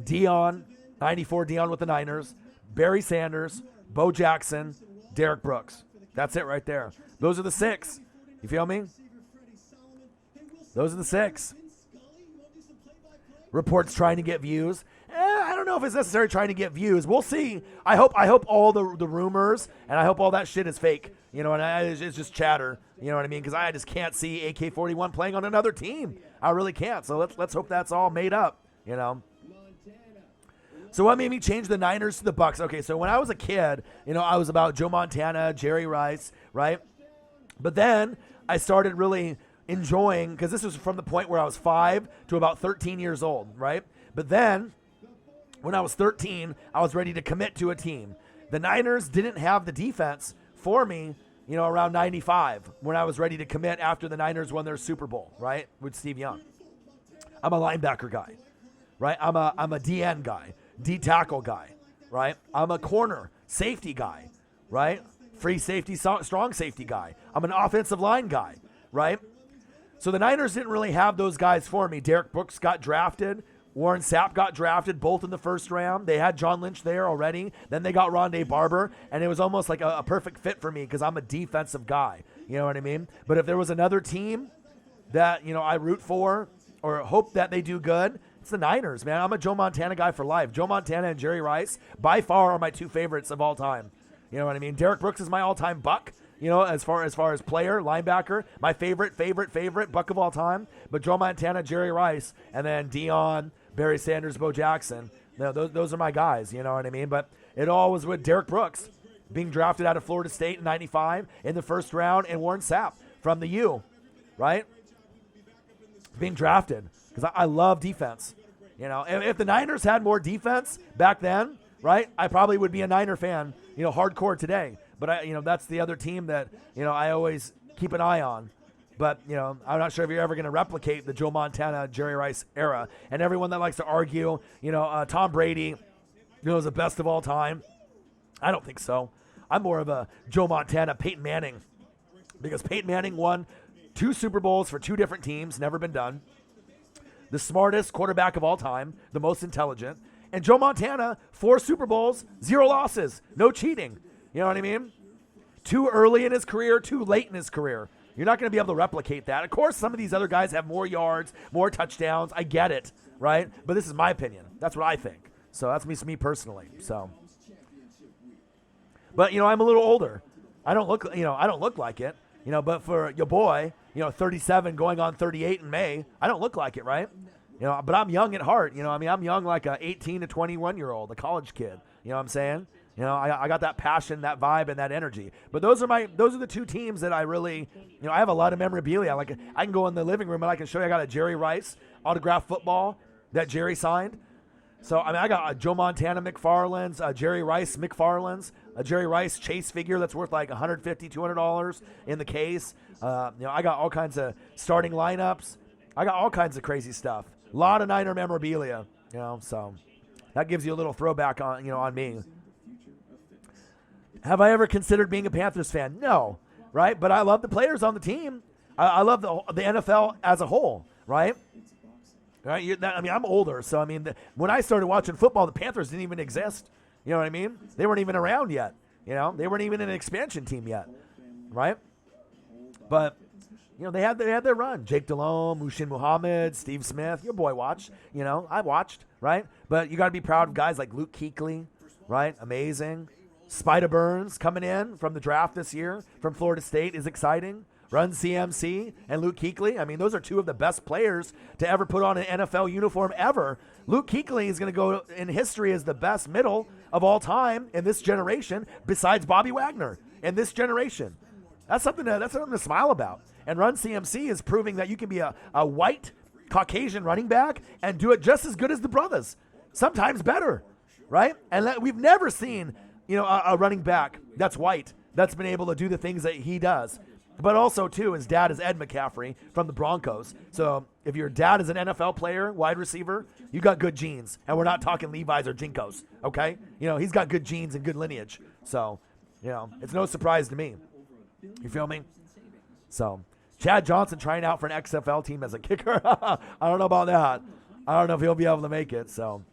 Deion, 94 Deion with the Niners, Barry Sanders, Bo Jackson, Derek Brooks. That's it right there. Those are the six. You feel me? Those are the six. Reports trying to get views. I don't know if it's necessary trying to get views. We'll see. I hope all the rumors and I hope all that shit is fake. And it's just chatter. You know what I mean? Because I just can't see AK-41 playing on another team. I really can't. So let's hope that's all made up. So what made me change the Niners to the Bucs? Okay, so when I was a kid, I was about Joe Montana, Jerry Rice, right? But then I started really enjoying, because this was from the point where I was 5 to about 13 years old, right? But then when I was 13, I was ready to commit to a team. The Niners didn't have the defense for me, around 95 when I was ready to commit after the Niners won their Super Bowl, right, with Steve Young. I'm a linebacker guy, right? I'm a DN guy. D-tackle guy, right? I'm a corner safety guy, right? Free safety, strong safety guy. I'm an offensive line guy, right? So the Niners didn't really have those guys for me. Derek Brooks got drafted. Warren Sapp got drafted, both in the first round. They had John Lynch there already. Then they got Rondé Barber, and it was almost like a perfect fit for me because I'm a defensive guy. You know what I mean? But if there was another team that, I root for or hope that they do good, It's the Niners, man. I'm a Joe Montana guy for life. Joe Montana and Jerry Rice, by far, are my two favorites of all time. You know what I mean? Derek Brooks is my all-time Buck, you know, as far as player, linebacker. My favorite Buck of all time. But Joe Montana, Jerry Rice, and then Dion, Barry Sanders, Bo Jackson. You know, those are my guys, you know what I mean? But it all was with Derek Brooks being drafted out of Florida State in 95 in the first round, and Warren Sapp from the U, right? Being drafted, because I love defense. You know, if the Niners had more defense back then, right, I probably would be a Niner fan, you know, hardcore today. But, that's the other team that, I always keep an eye on. But, I'm not sure if you're ever going to replicate the Joe Montana, Jerry Rice era. And everyone that likes to argue, Tom Brady, is the best of all time. I don't think so. I'm more of a Joe Montana, Peyton Manning. Because Peyton Manning won 2 Super Bowls for 2 different teams, never been done. The smartest quarterback of all time, the most intelligent. And Joe Montana, 4 Super Bowls, 0 losses, no cheating. You know what I mean? Too early in his career, too late in his career. You're not going to be able to replicate that. Of course, some of these other guys have more yards, more touchdowns. I get it, right? But this is my opinion. That's what I think. So that's me personally. So, but I'm a little older. I don't look like it. But for your boy, 37 going on 38 in May, I don't look like it, right? But I'm young at heart. I'm young like a 18 to 21-year-old, a college kid. You know what I'm saying? I got that passion, that vibe, and that energy. But those are the 2 teams that I really, I have a lot of memorabilia. Like I can go in the living room and I can show you I got a Jerry Rice autographed football that Jerry signed. So, I got a Joe Montana McFarland's, a Jerry Rice McFarland's, a Jerry Rice Chase figure that's worth like $150, $200 in the case. I got all kinds of starting lineups. I got all kinds of crazy stuff. A lot of Niner memorabilia, so that gives you a little throwback on, on me. Have I ever considered being a Panthers fan? No, right? But I love the players on the team. I love the NFL as a whole, right? Right? I'm older, so when I started watching football, the Panthers didn't even exist. You know what I mean? They weren't even around yet. They weren't even an expansion team yet, right? But they had their run. Jake Delhomme, Mushin Muhammad, Steve Smith. Your boy watched. I watched, right? But you got to be proud of guys like Luke Kuechly, right? Amazing. Spida Burns coming in from the draft this year from Florida State is exciting. Run CMC and Luke Kuechly. Those are 2 of the best players to ever put on an NFL uniform ever. Luke Kuechly is going to go in history as the best middle of all time in this generation, besides Bobby Wagner in this generation. That's something to smile about. And Run CMC is proving that you can be a white Caucasian running back and do it just as good as the brothers, sometimes better, right? And we've never seen a running back that's white that's been able to do the things that he does. But also, too, his dad is Ed McCaffrey from the Broncos. So if your dad is an NFL player, wide receiver, you got good genes. And we're not talking Levi's or Jinkos, okay? He's got good genes and good lineage. So, it's no surprise to me. You feel me? So, Chad Johnson trying out for an XFL team as a kicker. I don't know about that. I don't know if he'll be able to make it, so.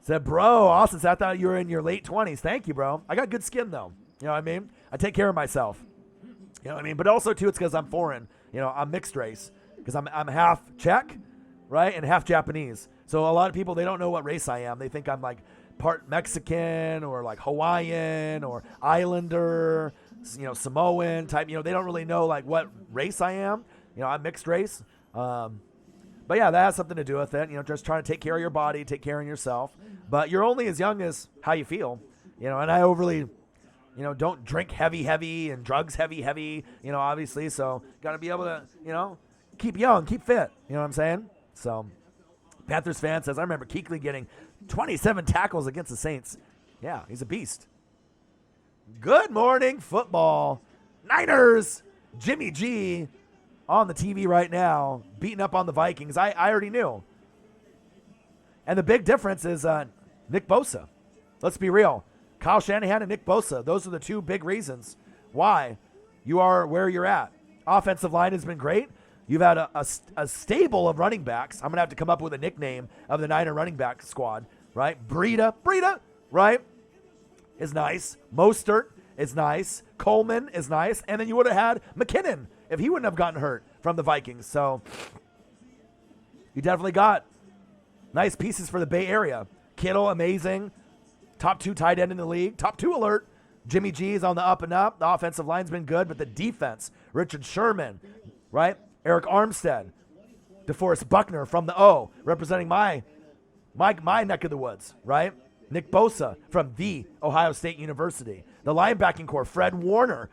Said, bro, Austin, I thought you were in your late 20s. Thank you, bro. I got good skin, though. You know what I mean? I take care of myself. You know what I mean? But also, too, it's because I'm foreign. I'm mixed race because I'm half Czech, right, and half Japanese. So a lot of people, they don't know what race I am. They think I'm like part Mexican or like Hawaiian or Islander, Samoan type. They don't really know like what race I am. I'm mixed race. But yeah, that has something to do with it. Just trying to take care of your body, take care of yourself. But you're only as young as how you feel. And I overly, don't drink heavy and drugs heavy, obviously. So got to be able to, keep young, keep fit. You know what I'm saying? So Panthers fan says, I remember Kuechly getting 27 tackles against the Saints. Yeah, he's a beast. Good morning, football. Niners, Jimmy G on the TV right now, beating up on the Vikings. I already knew. And the big difference is Nick Bosa. Let's be real. Kyle Shanahan and Nick Bosa, those are the 2 big reasons why you are where you're at. Offensive line has been great. You've had a stable of running backs. I'm going to have to come up with a nickname of the Niner running back squad, right? Breida, right, is nice. Mostert is nice. Coleman is nice. And then you would have had McKinnon if he wouldn't have gotten hurt from the Vikings. So you definitely got Nice pieces for the Bay Area. Kittle, amazing. Top 2 tight end in the league. Top 2 alert. Jimmy G is on the up and up. The offensive line's been good, but the defense, Richard Sherman, right? Eric Armstead. DeForest Buckner from the O, representing my neck of the woods, right? Nick Bosa from the Ohio State University. The linebacking core, Fred Warner,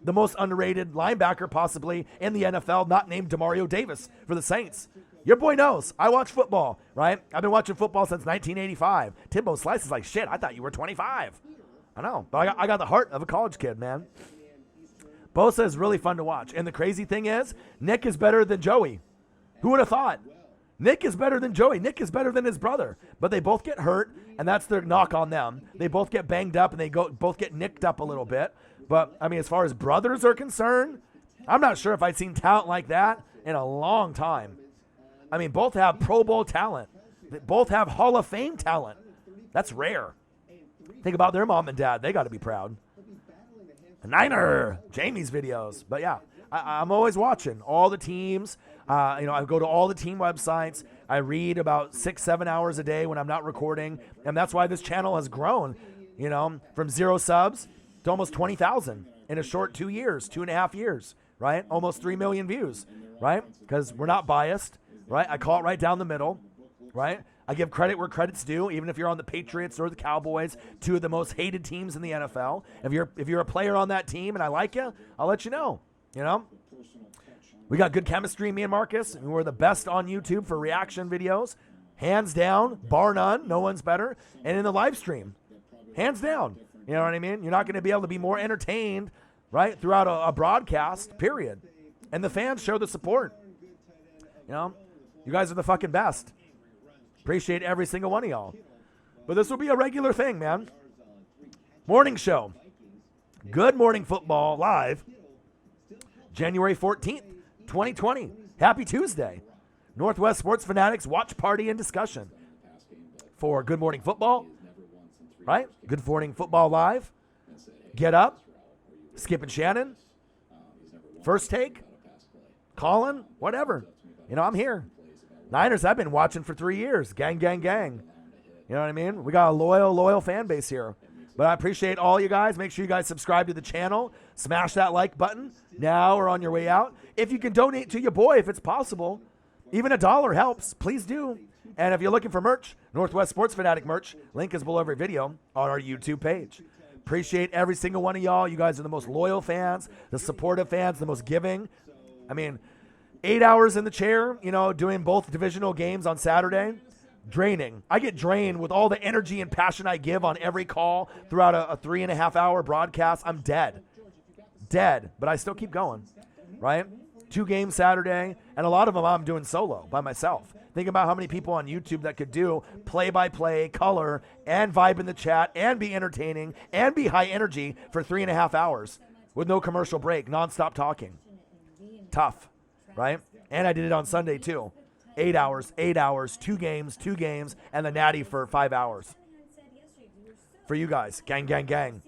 the most underrated linebacker possibly in the NFL, not named Demario Davis for the Saints. Your boy knows. I watch football, right? I've been watching football since 1985. Timbo Slice is like, shit, I thought you were 25. I know, but I got the heart of a college kid, man. Bosa is really fun to watch. And the crazy thing is, Nick is better than Joey. Who would have thought? Nick is better than Joey. Nick is better than his brother. But they both get hurt, and that's their knock on them. They both get banged up, and they both get nicked up a little bit. But, I mean, as far as brothers are concerned, I'm not sure if I'd seen talent like that in a long time. I mean, both have Pro Bowl talent. They both have Hall of Fame talent. That's rare. Think about their mom and dad. They got to be proud. Niner, Jamie's videos. But, yeah, I'm always watching all the teams. I go to all the team websites. I read about 6-7 hours a day when I'm not recording. And that's why this channel has grown, from 0 subs to almost 20,000 in a short 2.5 years, right? Almost 3 million views, right? Because we're not biased, right? I call it right down the middle, right? I give credit where credit's due, even if you're on the Patriots or the Cowboys, 2 of the most hated teams in the NFL. If you're a player on that team and I like you, I'll let you know, We got good chemistry, me and Marcus, and we're the best on YouTube for reaction videos. Hands down, bar none, no one's better. And in the live stream, hands down. You know what I mean? You're not going to be able to be more entertained, right, throughout a broadcast, period. And the fans show the support. You guys are the fucking best. Appreciate every single one of y'all. But this will be a regular thing, man. Morning show. Good Morning Football live. January 14th, 2020. Happy Tuesday. Northwest Sports Fanatics watch party and discussion for Good Morning Football, right? Good Morning Football live. Get Up. Skip and Shannon. First Take. Colin. Whatever. I'm here. Niners, I've been watching for 3 years. Gang, gang, gang. You know what I mean? We got a loyal fan base here. But I appreciate all you guys. Make sure you guys subscribe to the channel. Smash that like button now or on your way out. If you can donate to your boy, if it's possible, even $1 helps. Please do. And if you're looking for merch, Northwest Sports Fanatic merch, link is below every video on our YouTube page. Appreciate every single one of y'all. You guys are the most loyal fans, the supportive fans, the most giving. I mean, 8 hours in the chair, doing both divisional games on Saturday. Draining. I get drained with all the energy and passion I give on every call throughout a 3.5 hour broadcast. I'm dead. But I still keep going, right? 2 games Saturday, and a lot of them I'm doing solo by myself. Think about how many people on YouTube that could do play-by-play, color, and vibe in the chat, and be entertaining, and be high energy for 3.5 hours with no commercial break, nonstop talking. Tough, right? And I did it on Sunday too. 8 hours, 2 games, and the Natty for 5 hours. For you guys, gang, gang, gang.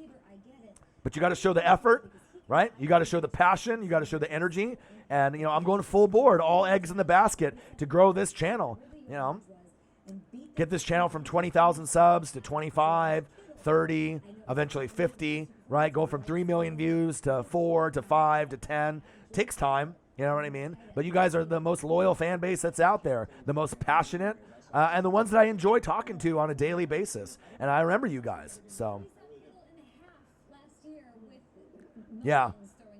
But you got to show the effort, right? You got to show the passion. You got to show the energy. And, I'm going full board, all eggs in the basket to grow this channel, Get this channel from 20,000 subs to 25, 30, eventually 50, right? Go from 3 million views to 4 to 5 to 10. Takes time. You know what I mean? But you guys are the most loyal fan base that's out there, the most passionate, and the ones that I enjoy talking to on a daily basis. And I remember you guys. So, yeah,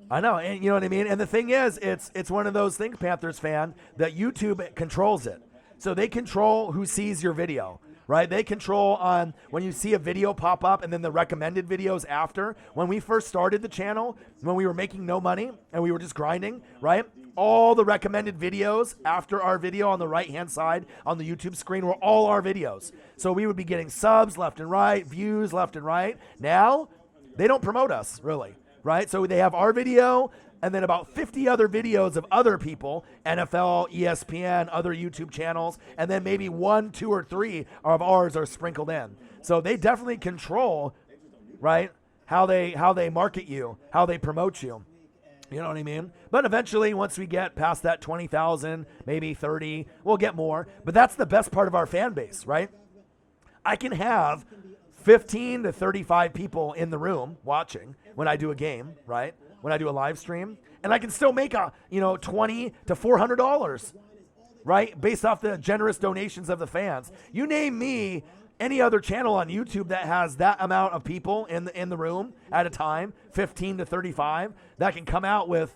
I know. And you know what I mean? And the thing is, it's one of those things, Panthers fan, that YouTube controls it. So they control who sees your video, right? They control on when you see a video pop up and then the recommended videos after. When we first started the channel, when we were making no money and we were just grinding, right? All the recommended videos after our video on the right-hand side on the YouTube screen were all our videos. So we would be getting subs left and right, views left and right. Now, they don't promote us, really, right? So they have our video and then about 50 other videos of other people, NFL, ESPN, other YouTube channels, and then maybe 1, 2, or 3 of ours are sprinkled in. So they definitely control, right, how they market you, how they promote you. You know what I mean? But eventually, once we get past that 20,000, maybe 30, we'll get more. But that's the best part of our fan base, right? I can have 15 to 35 people in the room watching when I do a game, right? When I do a live stream. And I can still make $20 to $400, right? Based off the generous donations of the fans. You name me any other channel on YouTube that has that amount of people in the room at a time, 15 to 35, that can come out with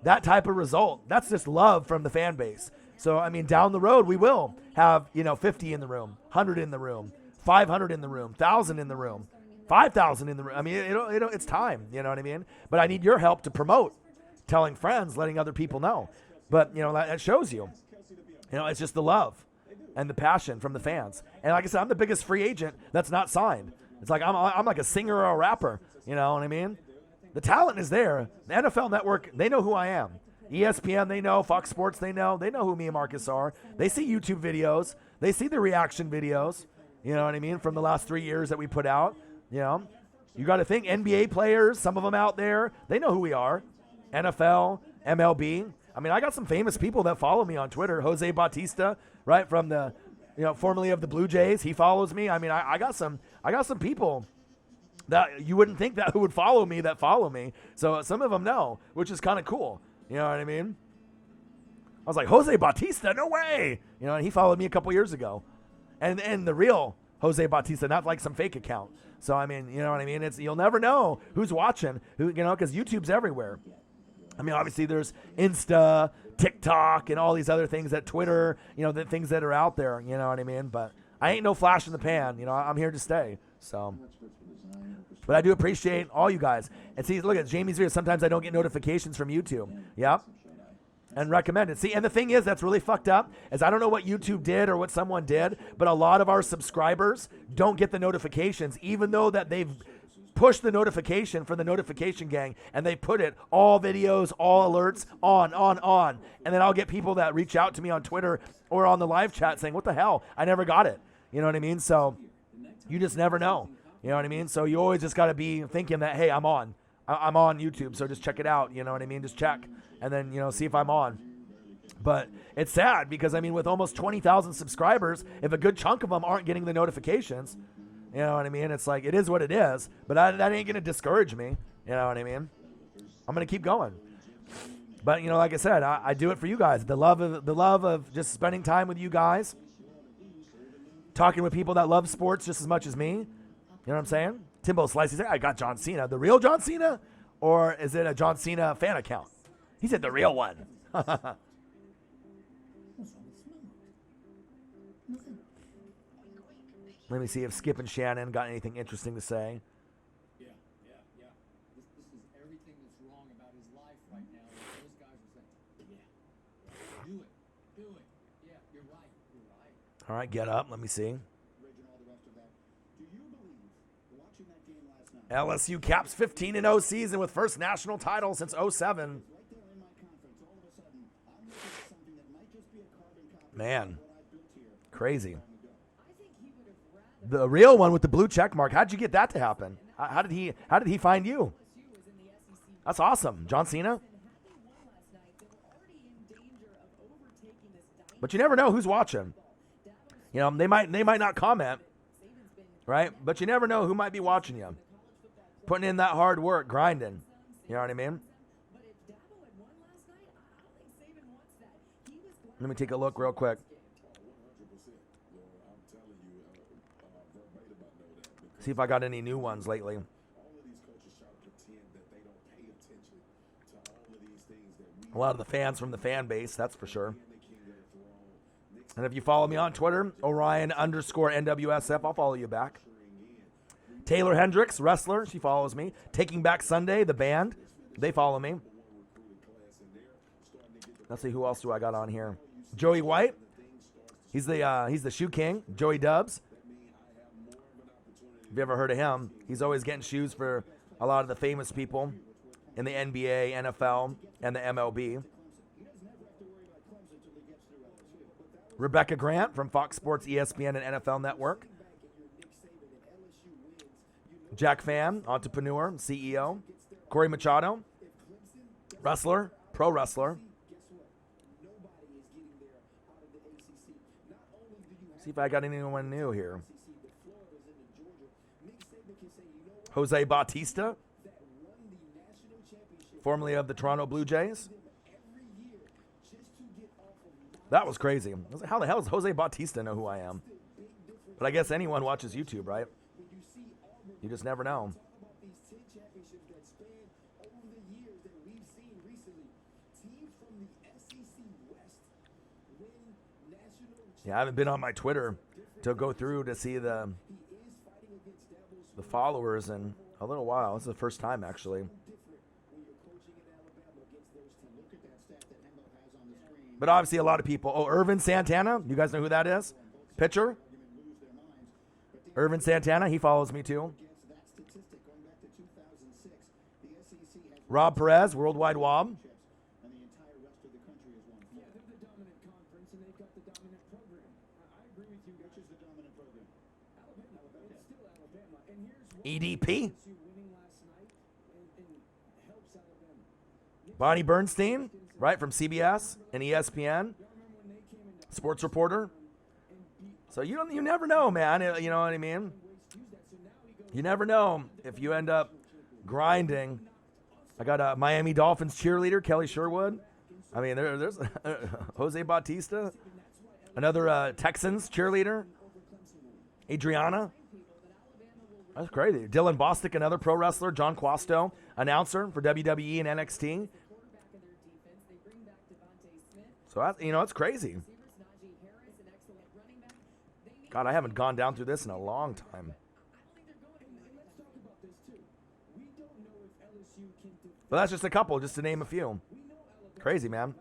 that type of result. That's just love from the fan base. So, I mean, down the road, we will have, 50 in the room, 100 in the room, 500 in the room, 1,000 in the room, 5,000 in the room. I mean, it's time, you know what I mean? But I need your help to promote, telling friends, letting other people know. But, that shows you. It's just the love and the passion from the fans. And like I said, I'm the biggest free agent that's not signed. It's like I'm like a singer or a rapper. You know what I mean? The talent is there. The NFL Network, they know who I am. ESPN, they know. Fox Sports, they know. They know who me and Marcus are. They see YouTube videos. They see the reaction videos. You know what I mean? From the last 3 years that we put out. You got to think NBA players, some of them out there, they know who we are. NFL, MLB. I mean, I got some famous people that follow me on Twitter. Jose Bautista, right, from the, formerly of the Blue Jays. He follows me. I mean, I got some people that you wouldn't think that who would follow me that follow me. So some of them know, which is kind of cool. You know what I mean? I was like, Jose Bautista, no way. And he followed me a couple years ago. And the real Jose Bautista, not like some fake account. So, I mean, you know what I mean? You'll never know who's watching, because YouTube's everywhere. I mean, obviously there's Insta, TikTok, and all these other things that Twitter, the things that are out there, you know what I mean? But I ain't no flash in the pan. I'm here to stay. So, but I do appreciate all you guys. And see, look at Jamie's video. Sometimes I don't get notifications from YouTube. Yep. And recommend it. See, and the thing is that's really fucked up is I don't know what YouTube did or what someone did, but a lot of our subscribers don't get the notifications, even though that they've push the notification for the notification gang, and they put it all videos, all alerts, on. And then I'll get people that reach out to me on Twitter or on the live chat saying, what the hell? I never got it. You know what I mean? So you just never know. You know what I mean? So you always just got to be thinking that, hey, I'm on YouTube, so just check it out. You know what I mean? Just check and then, see if I'm on. But it's sad because, I mean, with almost 20,000 subscribers, if a good chunk of them aren't getting the notifications, you know what I mean? It's like, it is what it is, but that ain't going to discourage me. You know what I mean? I'm going to keep going. But, like I said, I do it for you guys. The love of just spending time with you guys, talking with people that love sports just as much as me. You know what I'm saying? Timbo Slices, I got John Cena. The real John Cena? Or is it a John Cena fan account? He said the real one. Let me see if Skip and Shannon got anything interesting to say. Yeah. This is everything that's wrong about his life right now. Those guys are saying, do it. Yeah, you're right. All right, get up. Let me see. LSU caps 15-0 season with first national title since 07. Man, crazy. The real one with the blue check mark. How'd you get that to happen? How did he find you? That's awesome. John Cena? But you never know who's watching. They might not comment, right? But you never know who might be watching you. Putting in that hard work, grinding. You know what I mean? Let me take a look real quick. See if I got any new ones lately. A lot of the fans from the fan base, that's for sure. And if you follow me on Twitter, Orion_NWSF, I'll follow you back. Taylor Hendricks, wrestler, she follows me. Taking Back Sunday, the band, they follow me. Let's see, who else do I got on here? Joey White, he's the shoe king. Joey Dubs. Have you ever heard of him? He's always getting shoes for a lot of the famous people in the NBA, NFL, and the MLB. Rebecca Grant from Fox Sports, ESPN, and NFL Network. Jack Fan, entrepreneur, CEO. Corey Machado, Wrestler, pro wrestler. See if I got anyone new here. Jose Bautista, formerly of the Toronto Blue Jays. That was crazy. I was like, how the hell does Jose Bautista know who I am? But I guess anyone watches YouTube, right? You just never know. Yeah, I haven't been on my Twitter to go through to see the followers in a little while. This is the first time, actually. But obviously a lot of people. Oh, Irvin Santana. You guys know who that is? Pitcher. Irvin Santana. He follows me too. Rob Perez, Worldwide Wob. EDP. Bonnie Bernstein, right, from CBS and ESPN. Sports reporter. So you never know, man. You know what I mean? You never know if you end up grinding. I got a Miami Dolphins cheerleader, Kelly Sherwood. I mean, there's Jose Bautista. Another Texans cheerleader, Adriana. That's crazy. Dylan Bostic, another pro wrestler. John Quasto, announcer for WWE and NXT. So, it's crazy. God, I haven't gone down through this in a long time. But that's just a couple, just to name a few. Crazy, man.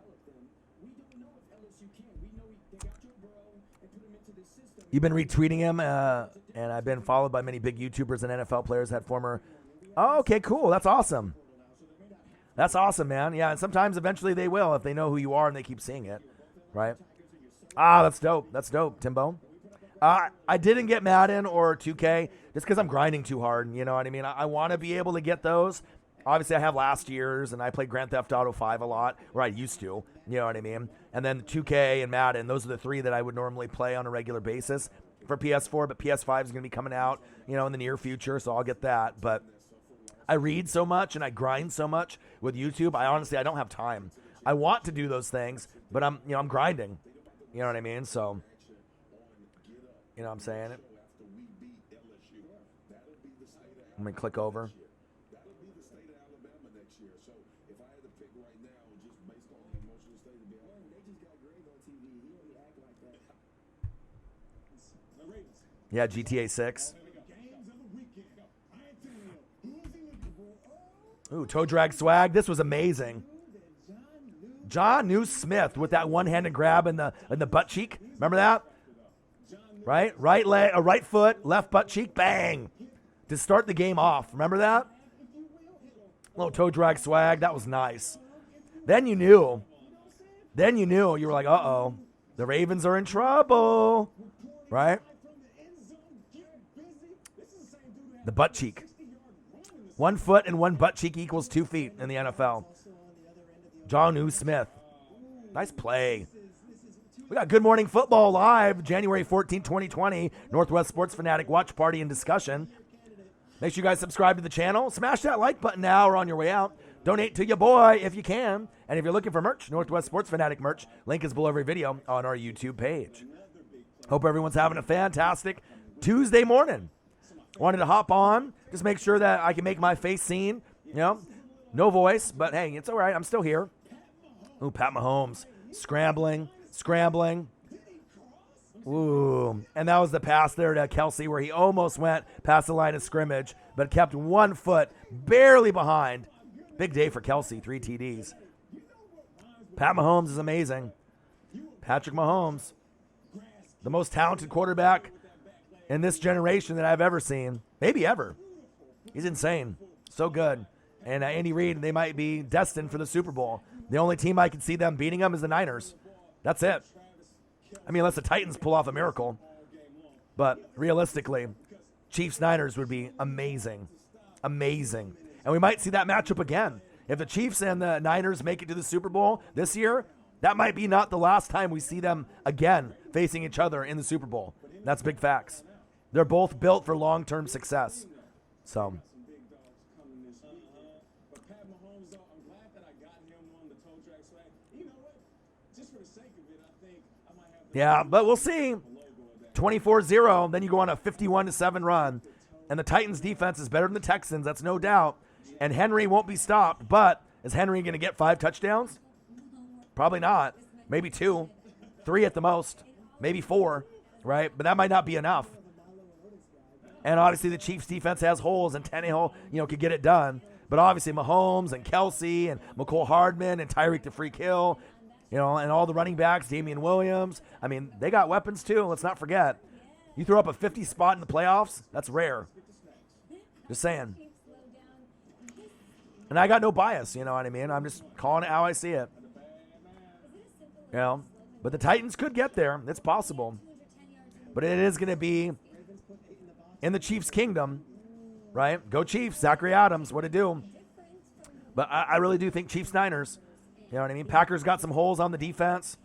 You've been retweeting him, and I've been followed by many big YouTubers and NFL players that former. Oh, okay, cool. That's awesome. That's awesome, man. Yeah, and sometimes eventually they will if they know who you are and they keep seeing it, right? Ah, that's dope. That's dope, Timbo. I didn't get Madden or 2K just because I'm grinding too hard. You know what I mean? I want to be able to get those. Obviously, I have last year's, and I played Grand Theft Auto 5 a lot, or I used to. You know what I mean? And then 2K and Madden, those are the three that I would normally play on a regular basis for PS4, but PS5 is going to be coming out, in the near future, so I'll get that. But I read so much and I grind so much with YouTube. I don't have time. I want to do those things, but I'm grinding. You know what I mean? So, you know what I'm saying? Let me click over. Yeah, GTA 6. Ooh, toe drag swag. This was amazing. John Smith with that one-handed grab in the butt cheek. Remember that? Right? Right leg, right foot, left butt cheek, bang. To start the game off. Remember that? Little toe drag swag. That was nice. Then you knew. You were like, uh-oh. The Ravens are in trouble. Right? The butt cheek. 1 foot and one butt cheek equals 2 feet in the NFL. John Smith. Nice play. We got Good Morning Football live, January 14, 2020. Northwest Sports Fanatic watch party and discussion. Make sure you guys subscribe to the channel. Smash that like button now or on your way out. Donate to your boy if you can. And if you're looking for merch, Northwest Sports Fanatic merch, link is below every video on our YouTube page. Hope everyone's having a fantastic Tuesday morning. Wanted to hop on, just make sure that I can make my face seen. No voice, but hey, it's all right. I'm still here. Ooh, Pat Mahomes. Scrambling. Ooh, and that was the pass there to Kelsey where he almost went past the line of scrimmage, but kept 1 foot barely behind. Big day for Kelsey, 3 TDs. Pat Mahomes is amazing. Patrick Mahomes, the most talented quarterback in this generation that I've ever seen. Maybe ever. He's insane. So good. And Andy Reid, they might be destined for the Super Bowl. The only team I can see them beating them is the Niners. That's it. I mean, unless the Titans pull off a miracle. But realistically, Chiefs-Niners would be amazing. Amazing. And we might see that matchup again. if the Chiefs and the Niners make it to the Super Bowl this year, that might be not the last time we see them again facing each other in the Super Bowl. That's big facts. They're both built for long-term success. So, yeah, but we'll see. 24-0, then you go on a 51-7 run. And the Titans' defense is better than the Texans, that's no doubt. And Henry won't be stopped, but is Henry going to get 5 touchdowns? Probably not. Maybe 2. 3 at the most. Maybe 4, right? But that might not be enough. And obviously the Chiefs' defense has holes, and Tannehill, could get it done. But obviously Mahomes and Kelsey and McCole Hardman and Tyreek the Freak Hill, and all the running backs, Damian Williams. I mean, they got weapons too. Let's not forget. You throw up a 50 spot in the playoffs, that's rare. Just saying. And I got no bias, you know what I mean? I'm just calling it how I see it. But the Titans could get there. It's possible. But it is going to be in the Chiefs' kingdom, right? Go Chiefs, Zachary Adams, what to do? But I really do think Chiefs-Niners. You know what I mean? Packers got some holes on the defense.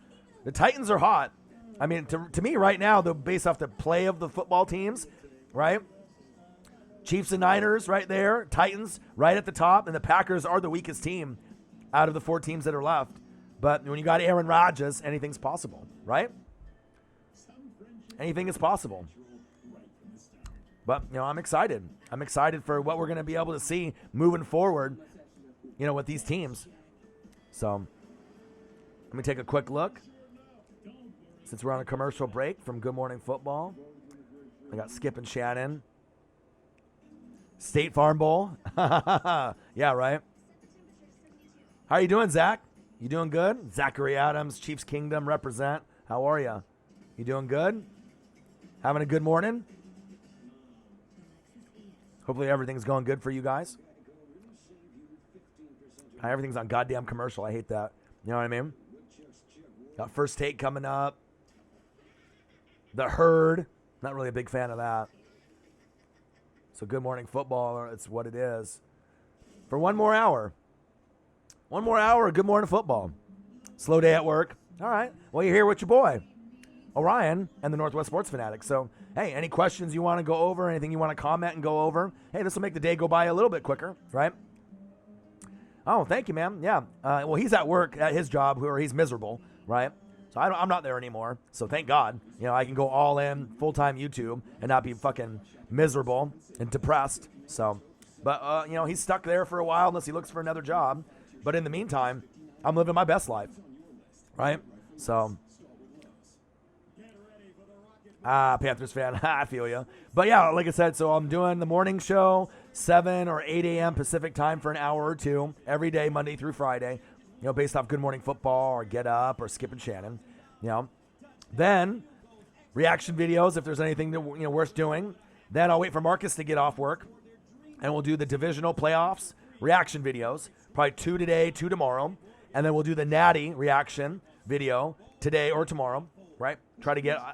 The Titans are hot. I mean, to me right now, based off the play of the football teams, right? Chiefs and Niners right there. Titans right at the top. And the Packers are the weakest team out of the 4 teams that are left. But when you got Aaron Rodgers, anything's possible, right? Anything is possible. But, I'm excited. I'm excited for what we're going to be able to see moving forward, with these teams. So, let me take a quick look. Since we're on a commercial break from Good Morning Football, I got Skip and Shannon. State Farm Bowl. Yeah, right. How are you doing, Zach? You doing good? Zachary Adams, Chiefs Kingdom represent. How are you? You doing good? Having a good morning? Hopefully everything's going good for you guys. Everything's on goddamn commercial. I hate that. You know what I mean? Got First Take coming up. The Herd. Not really a big fan of that. So Good Morning Football, it's what it is. For one more hour. One more hour of Good Morning Football. Slow day at work. All right. Well, you're here with your boy, Orion, and the Northwest Sports Fanatics. So, hey, any questions you want to go over, anything you want to comment and go over, hey, this will make the day go by a little bit quicker, right? Oh, thank you, ma'am. Yeah. Well, he's at work at his job, or he's miserable, right? So I'm not there anymore. So thank God, I can go all in, full-time YouTube, and not be fucking miserable and depressed. So, but, he's stuck there for a while unless he looks for another job. But in the meantime, I'm living my best life, right? So, Panthers fan, I feel you. But yeah, like I said, so I'm doing the morning show, 7 or 8 a.m. Pacific time for an hour or 2 every day, Monday through Friday, based off Good Morning Football or Get Up or Skip and Shannon, Then reaction videos, if there's anything that, worth doing. Then I'll wait for Marcus to get off work, and we'll do the divisional playoffs reaction videos, probably 2 today, 2 tomorrow. And then we'll do the Natty reaction video today or tomorrow, right?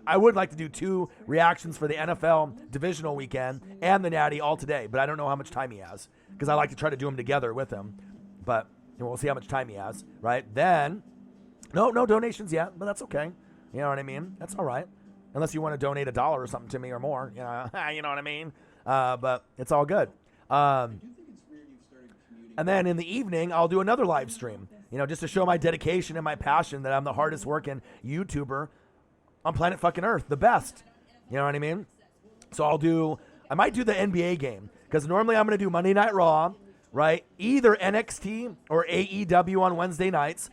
I would like to do 2 reactions for the NFL divisional weekend and the Natty all today, but I don't know how much time he has because I like to try to do them together with him. But we'll see how much time he has, right? Then, no donations yet, but that's okay. You know what I mean? That's all right. Unless you want to donate $1 or something to me or more, you know what I mean? But it's all good. And then in the evening, I'll do another live stream, just to show my dedication and my passion that I'm the hardest working YouTuber on planet fucking Earth, the best. You know what I mean? So I might do the NBA game because normally I'm going to do Monday Night Raw, right? Either NXT or AEW on Wednesday nights,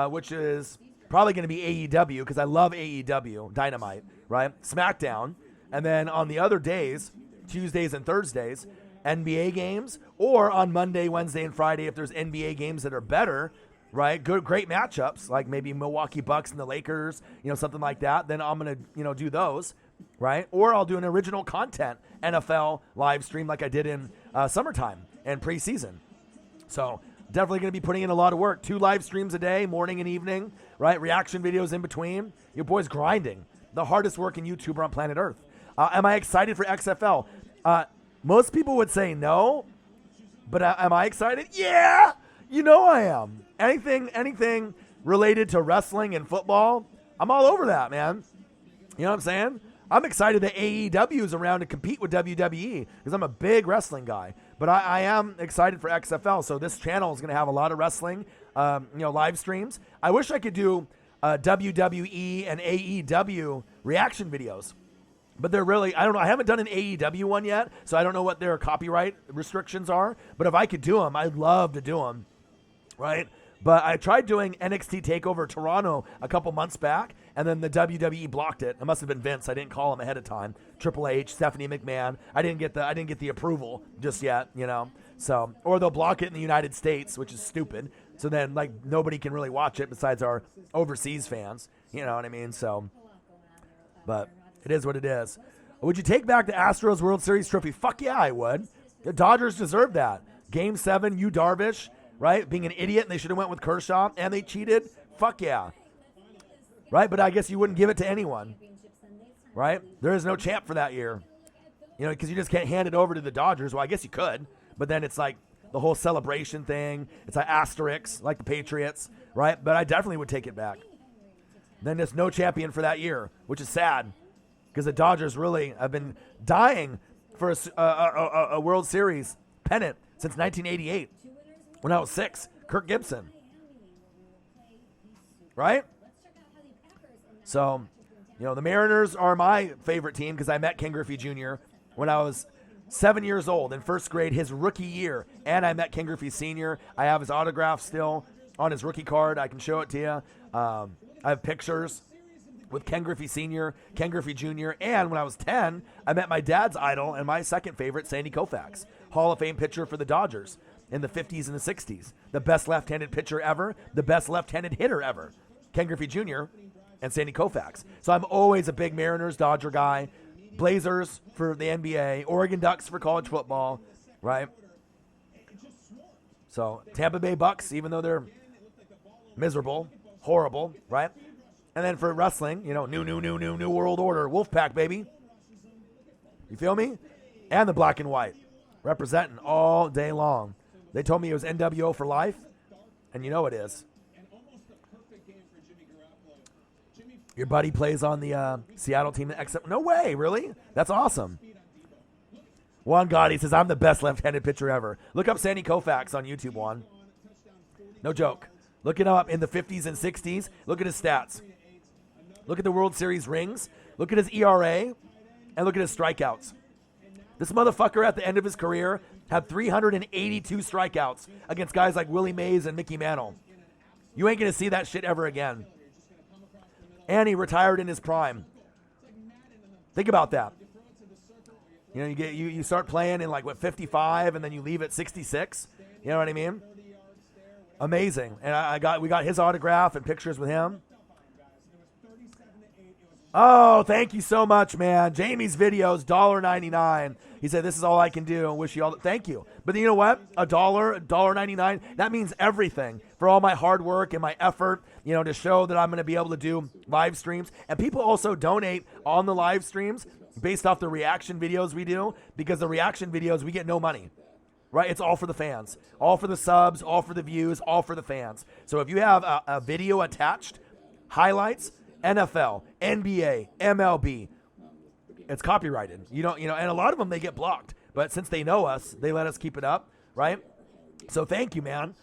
which is probably going to be AEW because I love AEW, Dynamite, right? SmackDown. And then on the other days, Tuesdays and Thursdays, NBA games, or on Monday, Wednesday, and Friday if there's NBA games that are better, right? Great matchups, like maybe Milwaukee Bucks and the Lakers, something like that. Then I'm going to, do those, right? Or I'll do an original content NFL live stream like I did in summertime and preseason. So definitely going to be putting in a lot of work. 2 live streams a day, morning and evening, right? Reaction videos in between. Your boy's grinding. The hardest working YouTuber on planet Earth. Am I excited for XFL? Most people would say no, but am I excited? Yeah! You know I am. Anything related to wrestling and football, I'm all over that, man. You know what I'm saying? I'm excited that AEW is around to compete with WWE because I'm a big wrestling guy. But I am excited for XFL. So this channel is going to have a lot of wrestling, live streams. I wish I could do WWE and AEW reaction videos. But they're really, I don't know, I haven't done an AEW one yet, so I don't know what their copyright restrictions are. But if I could do them, I'd love to do them, right? But I tried doing NXT TakeOver Toronto a couple months back, and then the WWE blocked it. It must have been Vince. I didn't call him ahead of time. Triple H, Stephanie McMahon. I didn't get the approval just yet, So, or they'll block it in the United States, which is stupid. So then, nobody can really watch it besides our overseas fans. You know what I mean? So, but it is what it is. Would you take back the Astros World Series trophy? Fuck yeah, I would. The Dodgers deserve that. Game 7, Yu Darvish, right? Being an idiot, and they should have went with Kershaw, and they cheated. Fuck yeah. Right? But I guess you wouldn't give it to anyone. Right? There is no champ for that year. Because you just can't hand it over to the Dodgers. Well, I guess you could. But then it's like the whole celebration thing. It's like asterisks, like the Patriots. Right? But I definitely would take it back. Then there's no champion for that year, which is sad. Because the Dodgers really have been dying for a World Series pennant since 1988. When I was 6, Kirk Gibson. Right? So, the Mariners are my favorite team because I met Ken Griffey Jr. when I was 7 years old in first grade, his rookie year. And I met Ken Griffey Sr. I have his autograph still on his rookie card. I can show it to you. I have pictures with Ken Griffey Sr., Ken Griffey Jr., and when I was 10, I met my dad's idol and my second favorite, Sandy Koufax, Hall of Fame pitcher for the Dodgers in the 50s and the 60s. The best left-handed pitcher ever, the best left-handed hitter ever, Ken Griffey Jr. and Sandy Koufax. So I'm always a big Mariners, Dodger guy, Blazers for the NBA, Oregon Ducks for college football, right? So Tampa Bay Bucs, even though they're miserable, horrible, right? And then for wrestling, new world order, Wolfpack, baby. You feel me? And the black and white, representing all day long. They told me it was NWO for life, and you know it is. Your buddy plays on the Seattle team. No way, really? That's awesome. Juan Gotti says, I'm the best left-handed pitcher ever. Look up Sandy Koufax on YouTube, Juan. No joke. Look it up in the 50s and 60s. Look at his stats. Look at the World Series rings. Look at his ERA. And look at his strikeouts. This motherfucker at the end of his career had 382 strikeouts against guys like Willie Mays and Mickey Mantle. You ain't going to see that shit ever again. And he retired in his prime. Think about that. You start playing in 55, and then you leave at 66. You know what I mean? Amazing. And we got his autograph and pictures with him. Oh, thank you so much, man. Jamie's videos, $1.99. He said, this is all I can do. Wish you all thank you. But you know what? $1.99, that means everything for all my hard work and my effort, to show that I'm going to be able to do live streams. And people also donate on the live streams based off the reaction videos we do, because the reaction videos, we get no money, right? It's all for the fans, all for the subs, all for the views, all for the fans. So if you have a video attached, highlights, NFL, NBA, MLB, it's copyrighted. And a lot of them, they get blocked. But since they know us, they let us keep it up, right? So thank you, man.